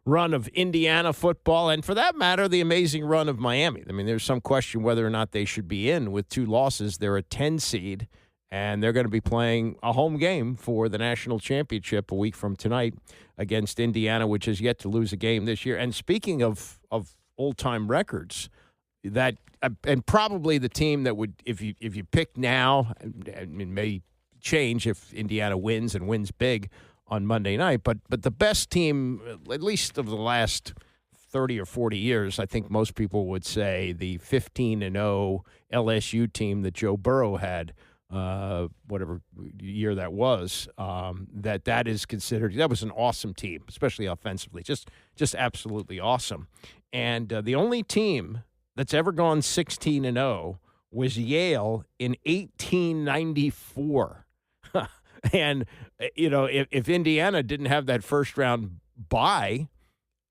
run of Indiana football, and for that matter, the amazing run of Miami. I mean, there's some question whether or not they should be in with 2 losses. They're a 10 seed, and they're going to be playing a home game for the national championship a week from tonight against Indiana, which has yet to lose a game this year. And speaking of old-time records, that and probably the team that would, if you pick now, it may change if Indiana wins and wins big on Monday night, but the best team, at least of the last 30 or 40 years, I think most people would say the 15-0 LSU team that Joe Burrow had, whatever year that was, that is considered, that was an awesome team, especially offensively, just absolutely awesome. And the only team that's ever gone 16-0 was Yale in 1894. And, if Indiana didn't have that first round bye,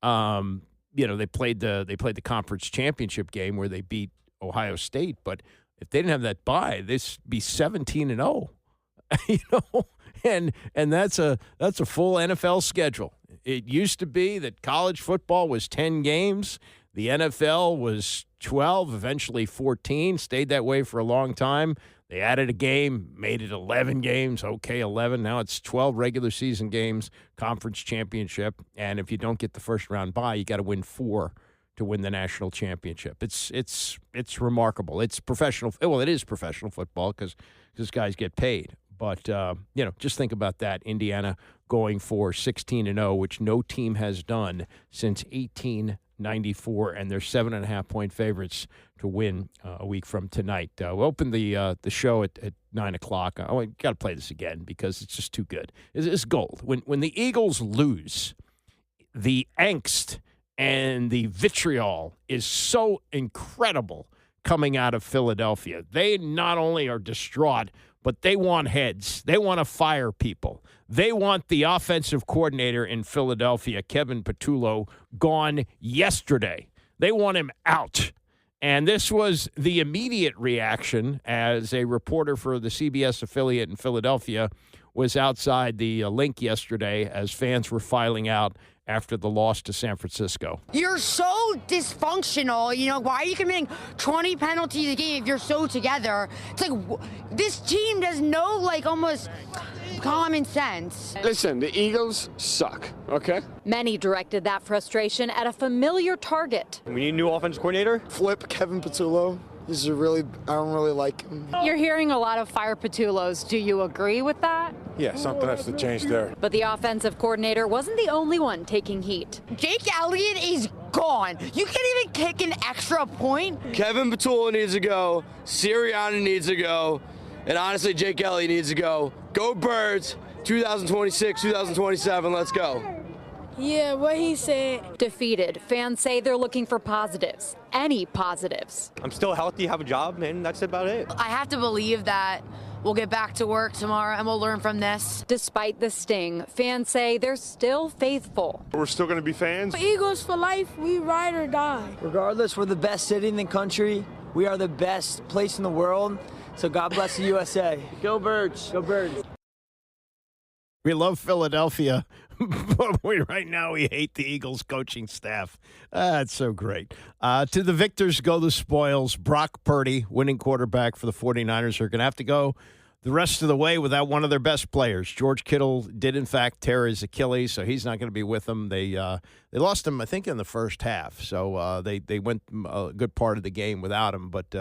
they played the conference championship game where they beat Ohio State. But if they didn't have that bye, this be 17-0, and that's a full NFL schedule. It used to be that college football was 10 games. The NFL was 12, eventually 14, stayed that way for a long time. They added a game, made it 11 games. Okay, 11. Now it's 12 regular season games, conference championship. And if you don't get the first round bye, you got to win 4 to win the national championship. It's remarkable. It's professional. Well, it is professional football because guys get paid. But just think about that. Indiana going for 16-0, which no team has done since 1894, and they're 7.5-point favorites to win a week from tonight. We'll open the show at 9 o'clock. I got to play this again because it's just too good. It's gold. When the Eagles lose, the angst and the vitriol is so incredible coming out of Philadelphia. They not only are distraught, but they want heads. They want to fire people. They want the offensive coordinator in Philadelphia, Kevin Patullo, gone yesterday. They want him out. And this was the immediate reaction as a reporter for the CBS affiliate in Philadelphia was outside the link yesterday as fans were filing out after the loss to San Francisco. You're so dysfunctional. Why are you committing 20 penalties a game if you're so together? It's like this team does no almost common sense. Listen, the Eagles suck, okay? Many directed that frustration at a familiar target. We need a new offensive coordinator. Flip Kevin Patullo. I don't really like him. You're hearing a lot of fire Patullos. Do you agree with that? Yeah, something has to change there. But the offensive coordinator wasn't the only one taking heat. Jake Elliott is gone. You can't even kick an extra point. Kevin Patullo needs to go. Sirianni needs to go. And honestly, Jake Elliott needs to go. Go Birds. 2026, 2027, let's go. Yeah, what he said. Defeated, fans say they're looking for positives. Any positives. I'm still healthy, have a job, and that's about it. I have to believe that we'll get back to work tomorrow and we'll learn from this. Despite the sting, fans say they're still faithful. We're still going to be fans. Eagles for life, we ride or die. Regardless, we're the best city in the country. We are the best place in the world. So God bless the USA. Go Birds. Go Birds. We love Philadelphia, but right now we hate the Eagles coaching staff. That's so great. To the victors go the spoils. Brock Purdy, winning quarterback for the 49ers, are going to have to go the rest of the way without one of their best players. George Kittle did, in fact, tear his Achilles, so he's not going to be with them. They lost him, I think, in the first half, so they went a good part of the game without him. But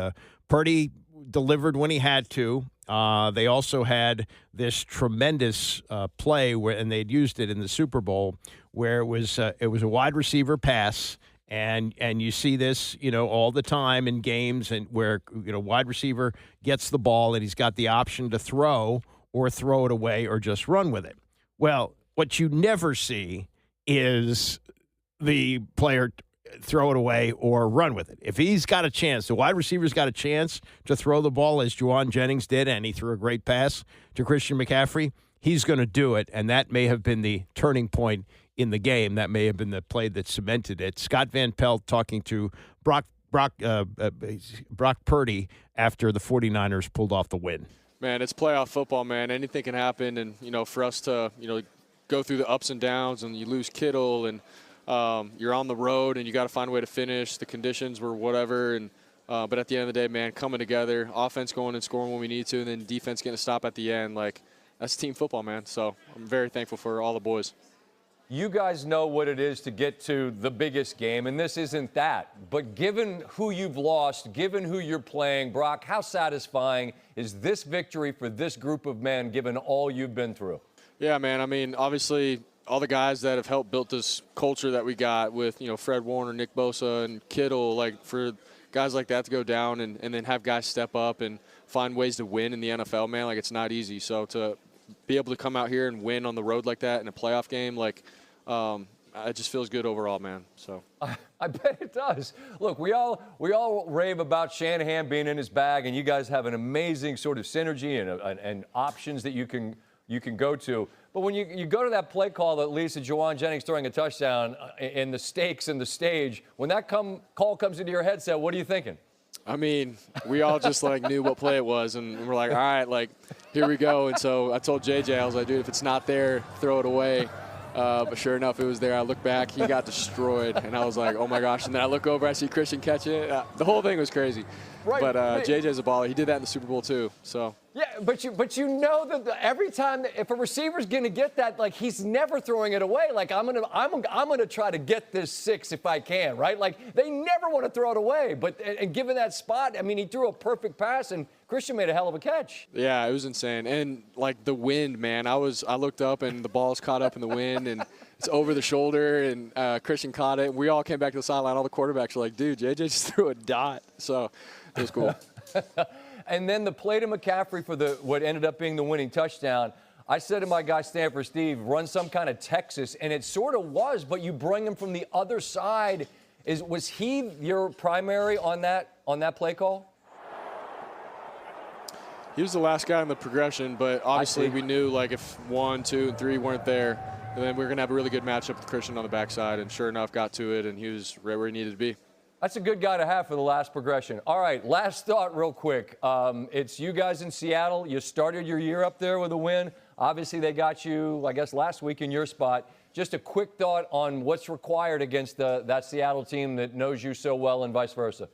Purdy delivered when he had to. They also had this tremendous play and they'd used it in the Super Bowl where it was a wide receiver pass, and you see this all the time in games and where wide receiver gets the ball and he's got the option to throw or throw it away or just run with it. Well, what you never see is the player throw it away or run with it. If he's got a chance, the wide receiver's got a chance to throw the ball as Juwan Jennings did, and he threw a great pass to Christian McCaffrey, he's going to do it, and that may have been the turning point in the game. That may have been the play that cemented it. Scott Van Pelt talking to Brock Purdy after the 49ers pulled off the win. Man, it's playoff football, man. Anything can happen, and, for us to, go through the ups and downs, and you lose Kittle, and you're on the road and you got to find a way to finish. The conditions were whatever, and but at the end of the day, man, coming together, offense going and scoring when we need to, and then defense getting a stop at the end. That's team football, man. So I'm very thankful for all the boys. You guys know what it is to get to the biggest game, and this isn't that. But given who you've lost, given who you're playing, Brock, how satisfying is this victory for this group of men, given all you've been through? Yeah, man. I mean, obviously, all the guys that have helped build this culture that we got with, Fred Warner, Nick Bosa, and Kittle, for guys like that to go down and then have guys step up and find ways to win in the NFL, man, it's not easy. So to be able to come out here and win on the road like that in a playoff game, it just feels good overall, man. So I bet it does. Look, we all rave about Shanahan being in his bag, and you guys have an amazing sort of synergy and options that you can go to. But when you go to that play call that leads to Juwan Jennings throwing a touchdown in the stakes and the stage, when that call comes into your headset, what are you thinking? I mean, we all just knew what play it was, and we're like, all right, here we go. And so I told JJ, I was like, dude, if it's not there, throw it away. But sure enough, it was there. I look back, he got destroyed, and I was like, oh my gosh. And then I look over, I see Christian catch it. The whole thing was crazy. Right. But JJ's a baller. He did that in the Super Bowl too. So Yeah, but you know that every time if a receiver's going to get that, like he's never throwing it away. Like I'm gonna try to get this 6 if I can, right? Like they never want to throw it away. But and given that spot, I mean, he threw a perfect pass and Christian made a hell of a catch. Yeah, it was insane. And like the wind, man, I looked up and the ball's caught up in the wind and it's over the shoulder and Christian caught it. And we all came back to the sideline. All the quarterbacks were like, dude, JJ just threw a dot. So it was cool. And then the play to McCaffrey for what ended up being the winning touchdown. I said to my guy Stanford Steve, run some kind of Texas, and it sort of was, but you bring him from the other side. Was he your primary on that play call? He was the last guy in the progression, but obviously we knew like if 1, 2, and 3 weren't there, then we were going to have a really good matchup with Christian on the backside, and sure enough, got to it, and he was right where he needed to be. That's a good guy to have for the last progression. All right, last thought real quick. It's you guys in Seattle. You started your year up there with a win. Obviously, they got you, I guess, last week in your spot. Just a quick thought on what's required against that Seattle team that knows you so well and vice versa.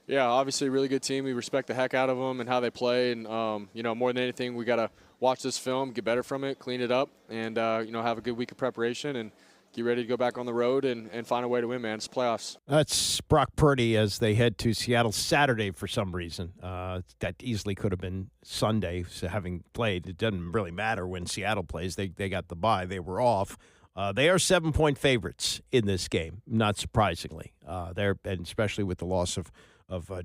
Yeah, obviously a really good team. We respect the heck out of them and how they play. And, more than anything, we got to watch this film, get better from it, clean it up, and, have a good week of preparation and get ready to go back on the road and find a way to win, man. It's playoffs. That's Brock Purdy as they head to Seattle Saturday for some reason. That easily could have been Sunday, so having played. It doesn't really matter when Seattle plays. They got the bye. They were off. They are 7-point favorites in this game, not surprisingly. And especially with the loss of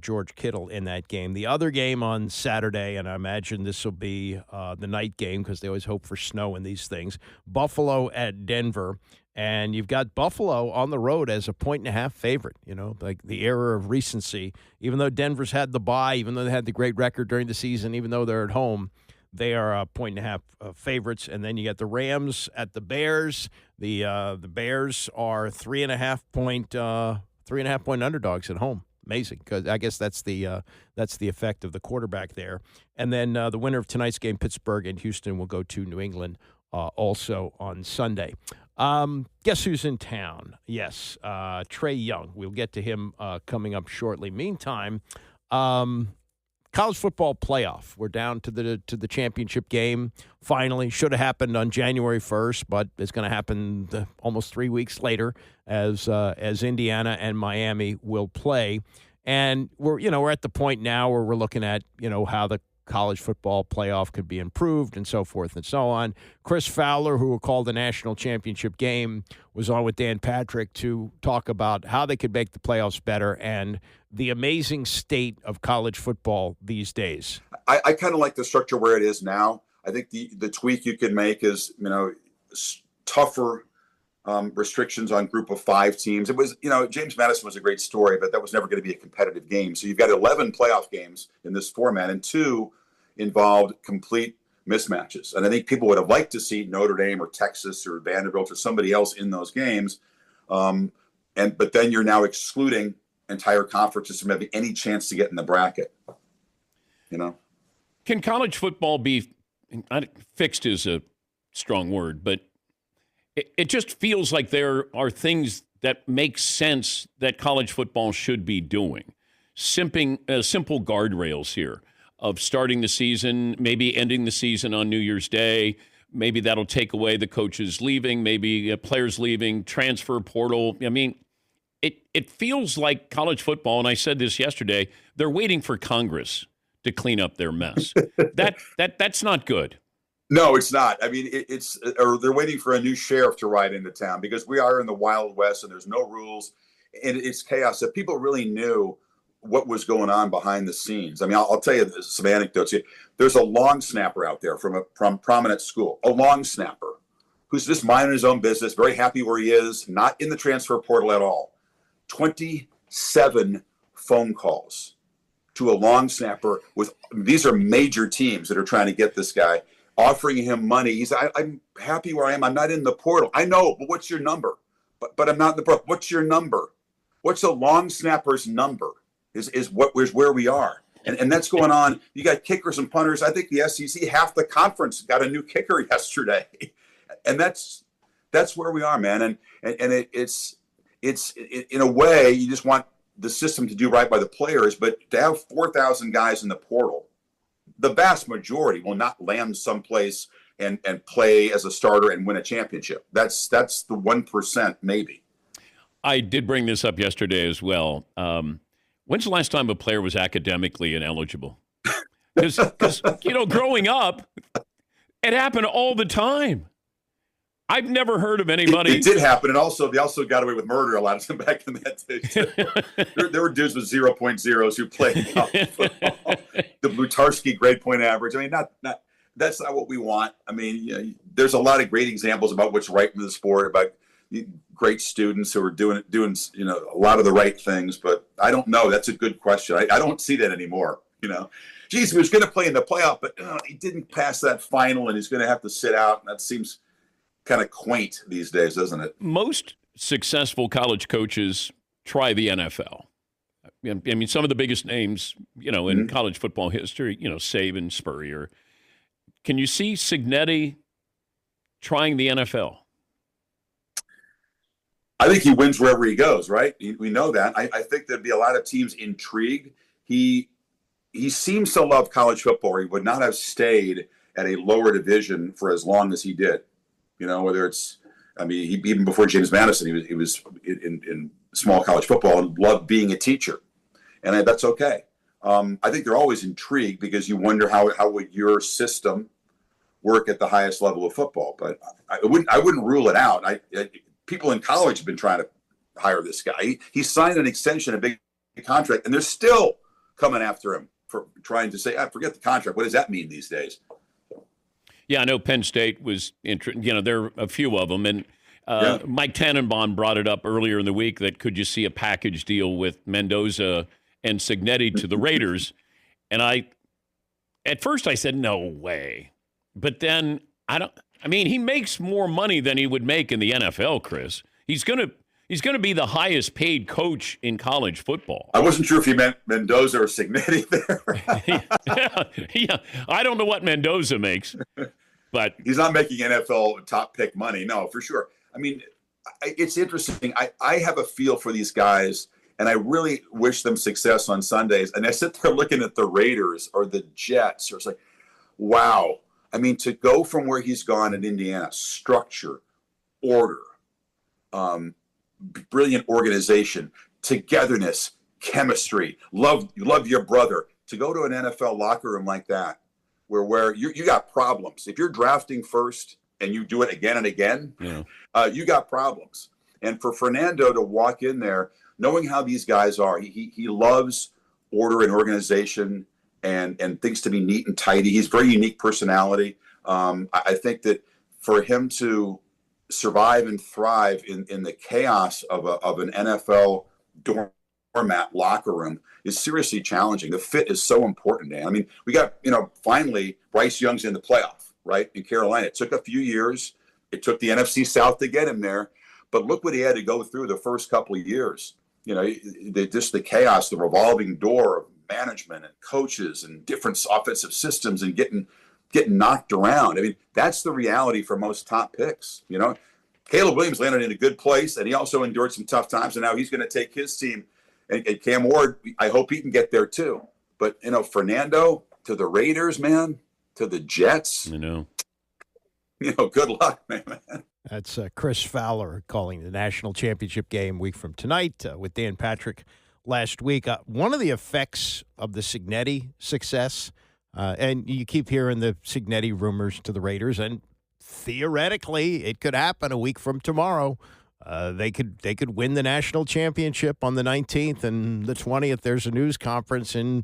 George Kittle in that game. The other game on Saturday, and I imagine this will be the night game because they always hope for snow in these things, Buffalo at Denver. And you've got Buffalo on the road as a 1.5 favorite, like the era of recency. Even though Denver's had the bye, even though they had the great record during the season, even though they're at home, they are 1.5 favorites. And then you got the Rams at the Bears. The Bears are 3.5 point underdogs at home. Amazing, because I guess that's the effect of the quarterback there. And then the winner of tonight's game, Pittsburgh and Houston, will go to New England also on Sunday. Guess who's in town? Yes, Trey Young. We'll get to him coming up shortly. Meantime, college football playoff. We're down to the championship game. Finally, should have happened on January 1st, but it's going to happen almost 3 weeks later as Indiana and Miami will play. And we're at the point now where we're looking at how the college football playoff could be improved and so forth and so on. Chris Fowler, who will call the national championship game, was on with Dan Patrick to talk about how they could make the playoffs better and the amazing state of college football these days. I kind of like the structure where it is now. I think the tweak you can make is, tougher restrictions on group of 5 teams. It was, James Madison was a great story, but that was never going to be a competitive game. So you've got 11 playoff games in this format, and 2 involved complete mismatches. And I think people would have liked to see Notre Dame or Texas or Vanderbilt or somebody else in those games. But then you're now excluding entire conferences from having any chance to get in the bracket. Can college football be fixed is a strong word, but it just feels like there are things that make sense that college football should be doing. Simple guardrails here of starting the season, maybe ending the season on New Year's Day. Maybe that'll take away the coaches leaving, maybe players leaving, transfer portal. I mean, it feels like college football, and I said this yesterday, they're waiting for Congress to clean up their mess. That's not good. No, it's not. I mean, or they're waiting for a new sheriff to ride into town because we are in the Wild West and there's no rules and it's chaos. If people really knew what was going on behind the scenes. I mean, I'll tell you some anecdotes. There's a long snapper out there from prominent school, a long snapper who's just minding his own business, very happy where he is, not in the transfer portal at all. 27 phone calls to a long snapper these are major teams that are trying to get this guy, offering him money. He's, I'm happy where I am. I'm not in the portal. I know, but what's your number? But I'm not in the portal. What's your number? What's a long snapper's number? Is where we are. And that's going on. You got kickers and punters. I think the SEC, half the conference got a new kicker yesterday. And that's where we are, man. And it's in a way, you just want the system to do right by the players, but to have 4,000 guys in the portal the vast majority will not land someplace and play as a starter and win a championship. That's the 1% maybe. I did bring this up yesterday as well. When's the last time a player was academically ineligible? Because growing up, it happened all the time. I've never heard of anybody. It did happen, and they also got away with murder a lot of them back in that day too. there were dudes with 0.0s who played football. The Blutarski grade point average. I mean, not that's not what we want. I mean, there's a lot of great examples about what's right in the sport, about great students who are doing a lot of the right things. But I don't know. That's a good question. I don't see that anymore. Geez, he was going to play in the playoff, but he didn't pass that final, and he's going to have to sit out. That seems kind of quaint these days, doesn't it? Most successful college coaches try the NFL. I mean, some of the biggest names, in college football history, Saban, Spurrier. Can you see Cignetti trying the NFL? I think he wins wherever he goes, right? We know that. I think there'd be a lot of teams intrigued. He seems to love college football. He would not have stayed at a lower division for as long as he did. Whether it's, even before James Madison, he was in small college football and loved being a teacher. And that's okay. I think they're always intrigued because you wonder how would your system work at the highest level of football. But I wouldn't rule it out. People in college have been trying to hire this guy. He signed an extension, a big contract, and they're still coming after him for trying to say, forget the contract. What does that mean these days? Yeah, I know Penn State was, there are a few of them. And Mike Tannenbaum brought it up earlier in the week that could you see a package deal with Mendoza and Cignetti to the Raiders? And at first I said, no way. But then he makes more money than he would make in the NFL, Chris. He's going to be the highest paid coach in college football. I wasn't sure if you meant Mendoza or Cignetti there. yeah. I don't know what Mendoza makes, but he's not making NFL top pick money. No, for sure. I mean, it's interesting. I have a feel for these guys, and I really wish them success on Sundays. And I sit there looking at the Raiders or the Jets, or it's like, wow. I mean, to go from where he's gone in Indiana, structure, order, brilliant organization, togetherness, chemistry, love your brother, to go to an NFL locker room like that, where you got problems. If you're drafting first and you do it again and again, you got problems. And for Fernando to walk in there, knowing how these guys are, he loves order and organization and things to be neat and tidy. He's a very unique personality. I think that for him to survive and thrive in the chaos of an NFL doormat locker room is seriously challenging. The fit is so important, Dan. I mean, we got, finally Bryce Young's in the playoff, right? In Carolina. It took a few years. It took the NFC South to get him there. But look what he had to go through the first couple of years. Just the chaos, the revolving door of management and coaches and different offensive systems and getting knocked around. I mean, that's the reality for most top picks. Caleb Williams landed in a good place, and he also endured some tough times, and now he's going to take his team. And Cam Ward, I hope he can get there too. But, Fernando to the Raiders, man, to the Jets. Good luck, man. That's Chris Fowler calling the national championship game week from tonight with Dan Patrick last week. One of the effects of the Cignetti success, and you keep hearing the Cignetti rumors to the Raiders, and theoretically it could happen a week from tomorrow. They could win the national championship on the 19th, and the 20th there's a news conference in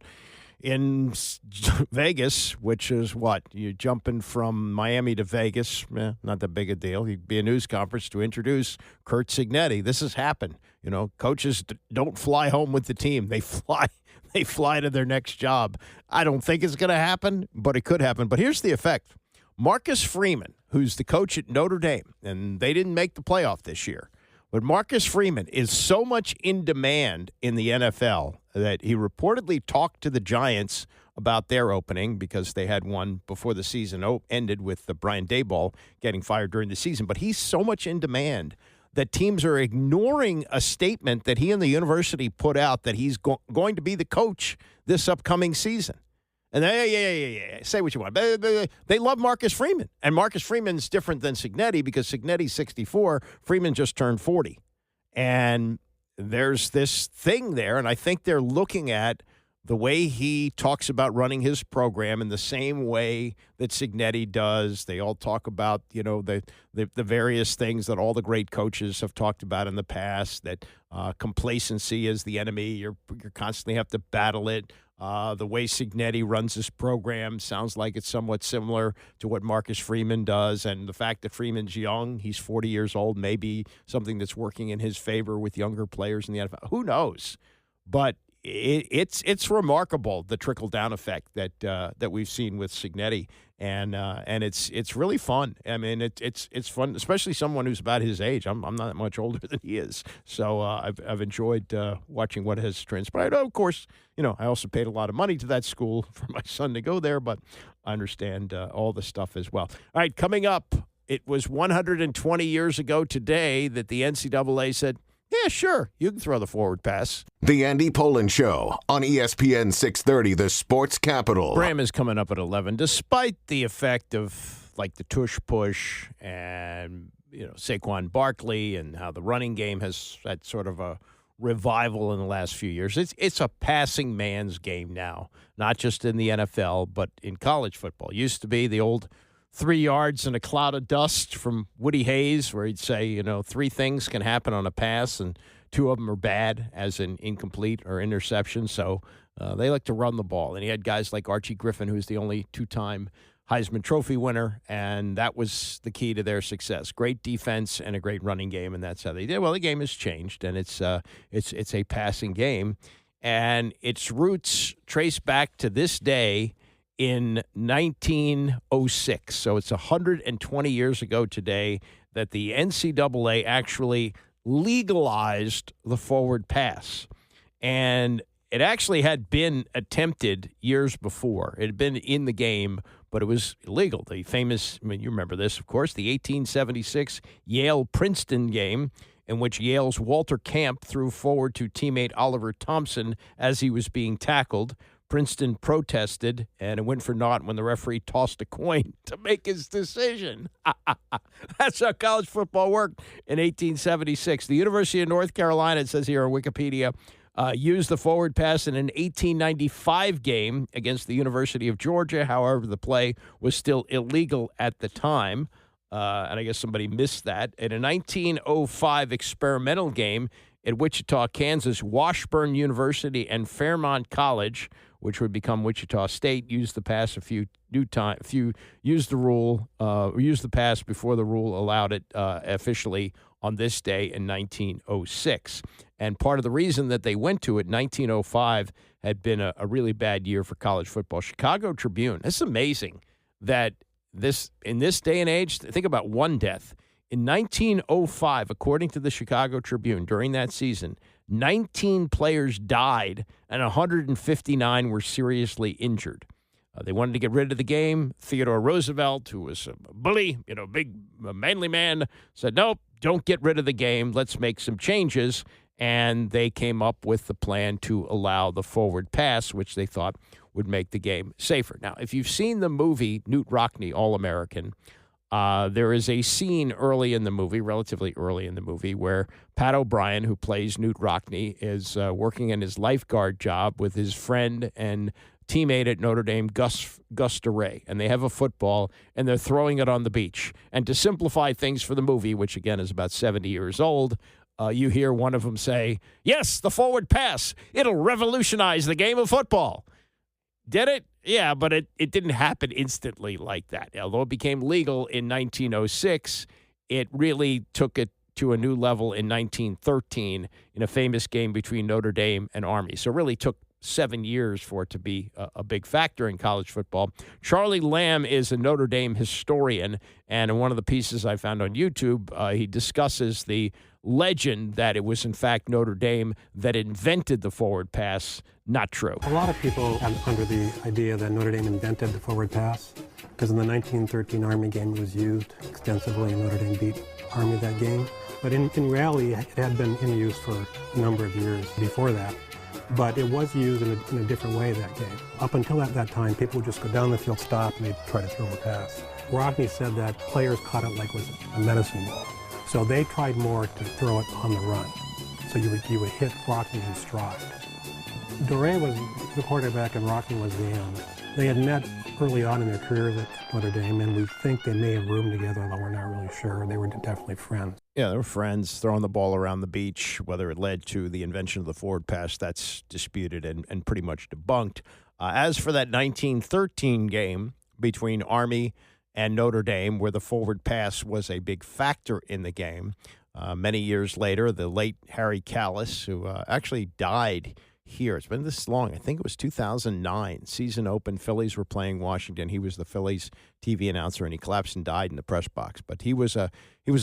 Vegas, which is what? You're jumping from Miami to Vegas. Not that big a deal. It'd be a news conference to introduce Curt Cignetti. This has happened. Coaches don't fly home with the team. They fly to their next job. I don't think it's going to happen, but it could happen. But here's the effect. Marcus Freeman, who's the coach at Notre Dame, and they didn't make the playoff this year, but Marcus Freeman is so much in demand in the NFL that he reportedly talked to the Giants about their opening because they had one before the season ended with the Brian Daboll getting fired during the season. But he's so much in demand that teams are ignoring a statement that he and the university put out that he's going to be the coach this upcoming season. And yeah. Say what you want. They love Marcus Freeman. And Marcus Freeman's different than Cignetti because Cignetti's 64. Freeman just turned 40. And there's this thing there, and I think they're looking at the way he talks about running his program in the same way that Cignetti does. They all talk about, the various things that all the great coaches have talked about in the past, that complacency is the enemy. You constantly have to battle it. The way Cignetti runs his program sounds like it's somewhat similar to what Marcus Freeman does. And the fact that Freeman's young, he's 40 years old, may be something that's working in his favor with younger players in the NFL. Who knows? But it's remarkable, the trickle-down effect that we've seen with Cignetti. And it's really fun. I mean, it's fun, especially someone who's about his age. I'm not that much older than he is, so I've enjoyed watching what has transpired. Of course, I also paid a lot of money to that school for my son to go there, but I understand all the stuff as well. All right, coming up, it was 120 years ago today that the NCAA said, yeah, sure, you can throw the forward pass. The Andy Pollin Show on ESPN 630, the sports capital. Bram is coming up at 11, despite the effect of, like, the tush-push and, Saquon Barkley and how the running game has had sort of a revival in the last few years. It's a passing man's game now, not just in the NFL, but in college football. It used to be the old 3 yards in a cloud of dust from Woody Hayes, where he'd say, 3 things can happen on a pass, and 2 of them are bad, as in incomplete or interception. So they like to run the ball. And he had guys like Archie Griffin, who's the only 2-time Heisman Trophy winner, and that was the key to their success. Great defense and a great running game, and that's how they did. Well, the game has changed, and it's a passing game, and its roots trace back to this day in 1906. So it's 120 years ago today that the NCAA actually legalized the forward pass. And it actually had been attempted years before. It had been in the game, but it was illegal. The famous, you remember this, of course, the 1876 Yale-Princeton game, in which Yale's Walter Camp threw forward to teammate Oliver Thompson as he was being tackled. Princeton protested, and it went for naught when the referee tossed a coin to make his decision. That's how college football worked in 1876. The University of North Carolina, it says here on Wikipedia, used the forward pass in an 1895 game against the University of Georgia. However, the play was still illegal at the time, and I guess somebody missed that. In a 1905 experimental game at Wichita, Kansas, Washburn University and Fairmont College, which would become Wichita State, used the pass used the pass before the rule allowed it officially on this day in 1906. And part of the reason that they went to it, 1905, had been a really bad year for college football. Chicago Tribune, it's amazing that in this day and age, think about one death. In 1905, according to the Chicago Tribune, during that season, 19 players died and 159 were seriously injured. They wanted to get rid of the game. Theodore Roosevelt, who was a bully, big, manly man, said, nope, don't get rid of the game. Let's make some changes. And they came up with the plan to allow the forward pass, which they thought would make the game safer. Now, if you've seen the movie Knute Rockne, All-American, there is a scene relatively early in the movie, where Pat O'Brien, who plays Knute Rockne, is working in his lifeguard job with his friend and teammate at Notre Dame, Gus DeRay. And they have a football, and they're throwing it on the beach. And to simplify things for the movie, which, again, is about 70 years old, you hear one of them say, yes, the forward pass. It'll revolutionize the game of football. Did it? Yeah, but it didn't happen instantly like that. Although it became legal in 1906, it really took it to a new level in 1913 in a famous game between Notre Dame and Army. So it really took 7 years for it to be a big factor in college football. Charlie Lamb is a Notre Dame historian, and in one of the pieces I found on YouTube, he discusses the legend that it was, in fact, Notre Dame that invented the forward pass. Not true. A lot of people have under the idea that Notre Dame invented the forward pass because in the 1913 Army game it was used extensively, and Notre Dame beat Army that game. But in reality, it had been in use for a number of years before that. but it was used in a different way that game. Up until that time, people would just go down the field, stop, and they'd try to throw a pass. Rockne said that players caught it like it was a medicine ball. So they tried more to throw it on the run. So you would hit Rockne in stride. Doré was the quarterback and Rockne was the end. They had met early on in their careers at Notre Dame, and we think they may have roomed together, although we're not really sure. They were definitely friends. Yeah, they were friends, throwing the ball around the beach. Whether it led to the invention of the forward pass, that's disputed and pretty much debunked. As for that 1913 game between Army and Notre Dame, where the forward pass was a big factor in the game, many years later, the late Harry Callis, who actually died here. It's been this long. I think it was 2009. Season open. Phillies were playing Washington. He was the Phillies TV announcer, and he collapsed and died in the press box. But he was a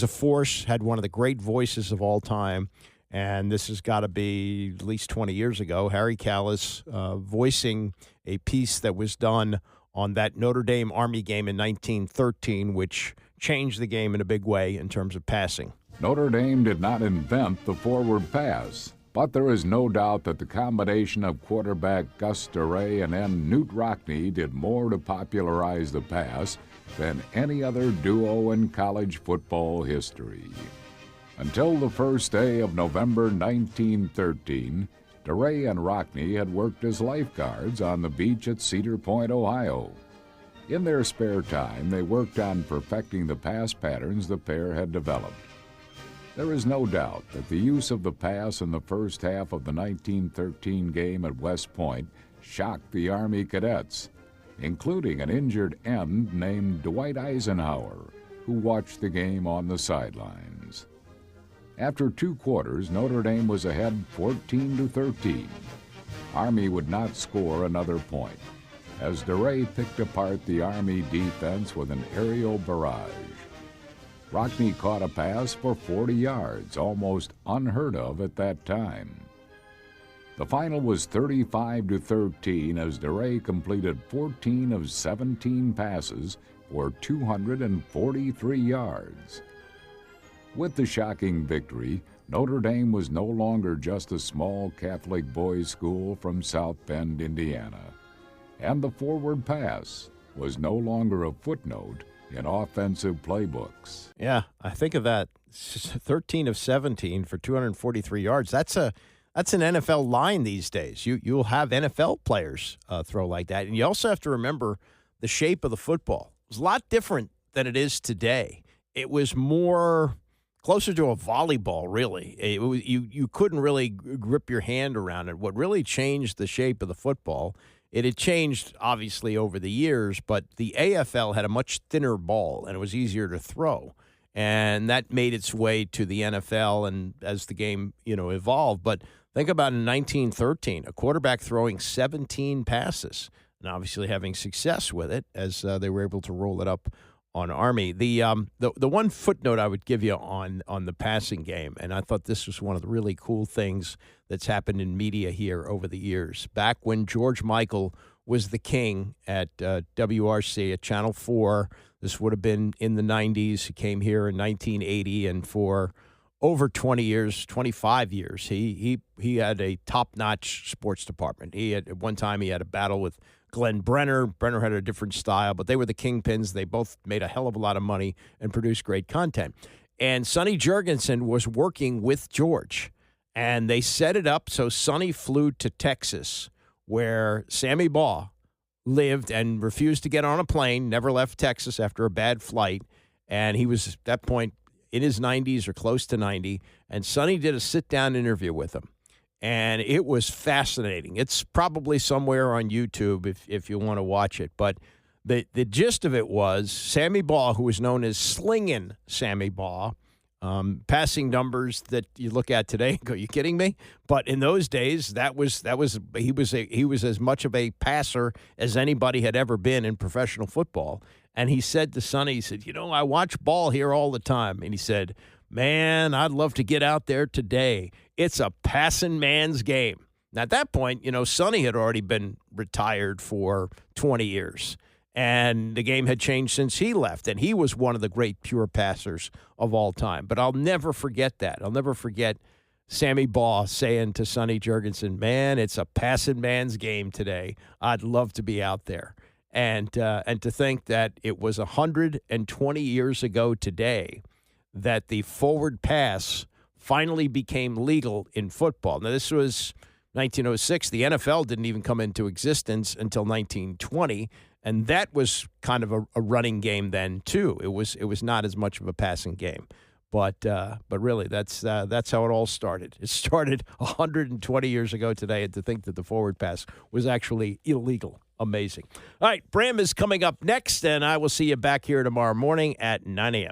force, had one of the great voices of all time. And this has got to be at least 20 years ago. Harry Callis voicing a piece that was done on that Notre Dame Army game in 1913, which changed the game in a big way in terms of passing. Notre Dame did not invent the forward pass, but there is no doubt that the combination of quarterback Gus Doré and end Knute Rockne did more to popularize the pass than any other duo in college football history. Until the first day of November 1913, Doré and Rockne had worked as lifeguards on the beach at Cedar Point, Ohio. In their spare time, they worked on perfecting the pass patterns the pair had developed. There is no doubt that the use of the pass in the first half of the 1913 game at West Point shocked the Army cadets, including an injured end named Dwight Eisenhower, who watched the game on the sidelines. After 2 quarters, Notre Dame was ahead 14-13. Army would not score another point, as Doré picked apart the Army defense with an aerial barrage. Rockne caught a pass for 40 yards, almost unheard of at that time. The final was 35-13 as Doré completed 14 of 17 passes for 243 yards. With the shocking victory, Notre Dame was no longer just a small Catholic boys' school from South Bend, Indiana, and the forward pass was no longer a footnote in offensive playbooks. Yeah, I think of that. 13 of 17 for 243 yards. That's an NFL line these days. You'll have NFL players throw like that. And you also have to remember the shape of the football. It was a lot different than it is today. It was more closer to a volleyball, really. You couldn't really grip your hand around it. What really changed the shape of the football, it had changed, obviously, over the years, but the AFL had a much thinner ball, and it was easier to throw. And that made its way to the NFL and as the game, evolved. But think about in 1913, a quarterback throwing 17 passes and obviously having success with it as they were able to roll it up on Army. The one footnote I would give you on the passing game, and I thought this was one of the really cool things that's happened in media here over the years. Back when George Michael was the king at WRC at Channel 4, this would have been in the 90s. He came here in 1980, and for over 20 years, 25 years, he had a top-notch sports department. At one time he had a battle with Glenn Brenner. Brenner had a different style, but they were the kingpins. They both made a hell of a lot of money and produced great content. And Sonny Jurgensen was working with George, and they set it up so Sonny flew to Texas, where Sammy Baugh lived and refused to get on a plane, never left Texas after a bad flight, and he was, at that point, in his 90s or close to 90, and Sonny did a sit-down interview with him. And it was fascinating. It's probably somewhere on YouTube if you want to watch it. But the gist of it was Sammy Baugh, who was known as Slingin' Sammy Baugh, passing numbers that you look at today and go, you kidding me? But in those days, he was as much of a passer as anybody had ever been in professional football. And he said to Sonny, he said, I watch ball here all the time. And he said, man, I'd love to get out there today. It's a passing man's game. Now, at that point, Sonny had already been retired for 20 years, and the game had changed since he left, and he was one of the great pure passers of all time. But I'll never forget that. I'll never forget Sammy Baugh saying to Sonny Jurgensen, man, it's a passing man's game today. I'd love to be out there. And to think that it was 120 years ago today that the forward pass finally became legal in football. Now, this was 1906. The NFL didn't even come into existence until 1920, and that was kind of a running game then too. It was not as much of a passing game. But really, that's how it all started. It started 120 years ago today, and to think that the forward pass was actually illegal. Amazing. All right, Bram is coming up next, and I will see you back here tomorrow morning at 9 a.m.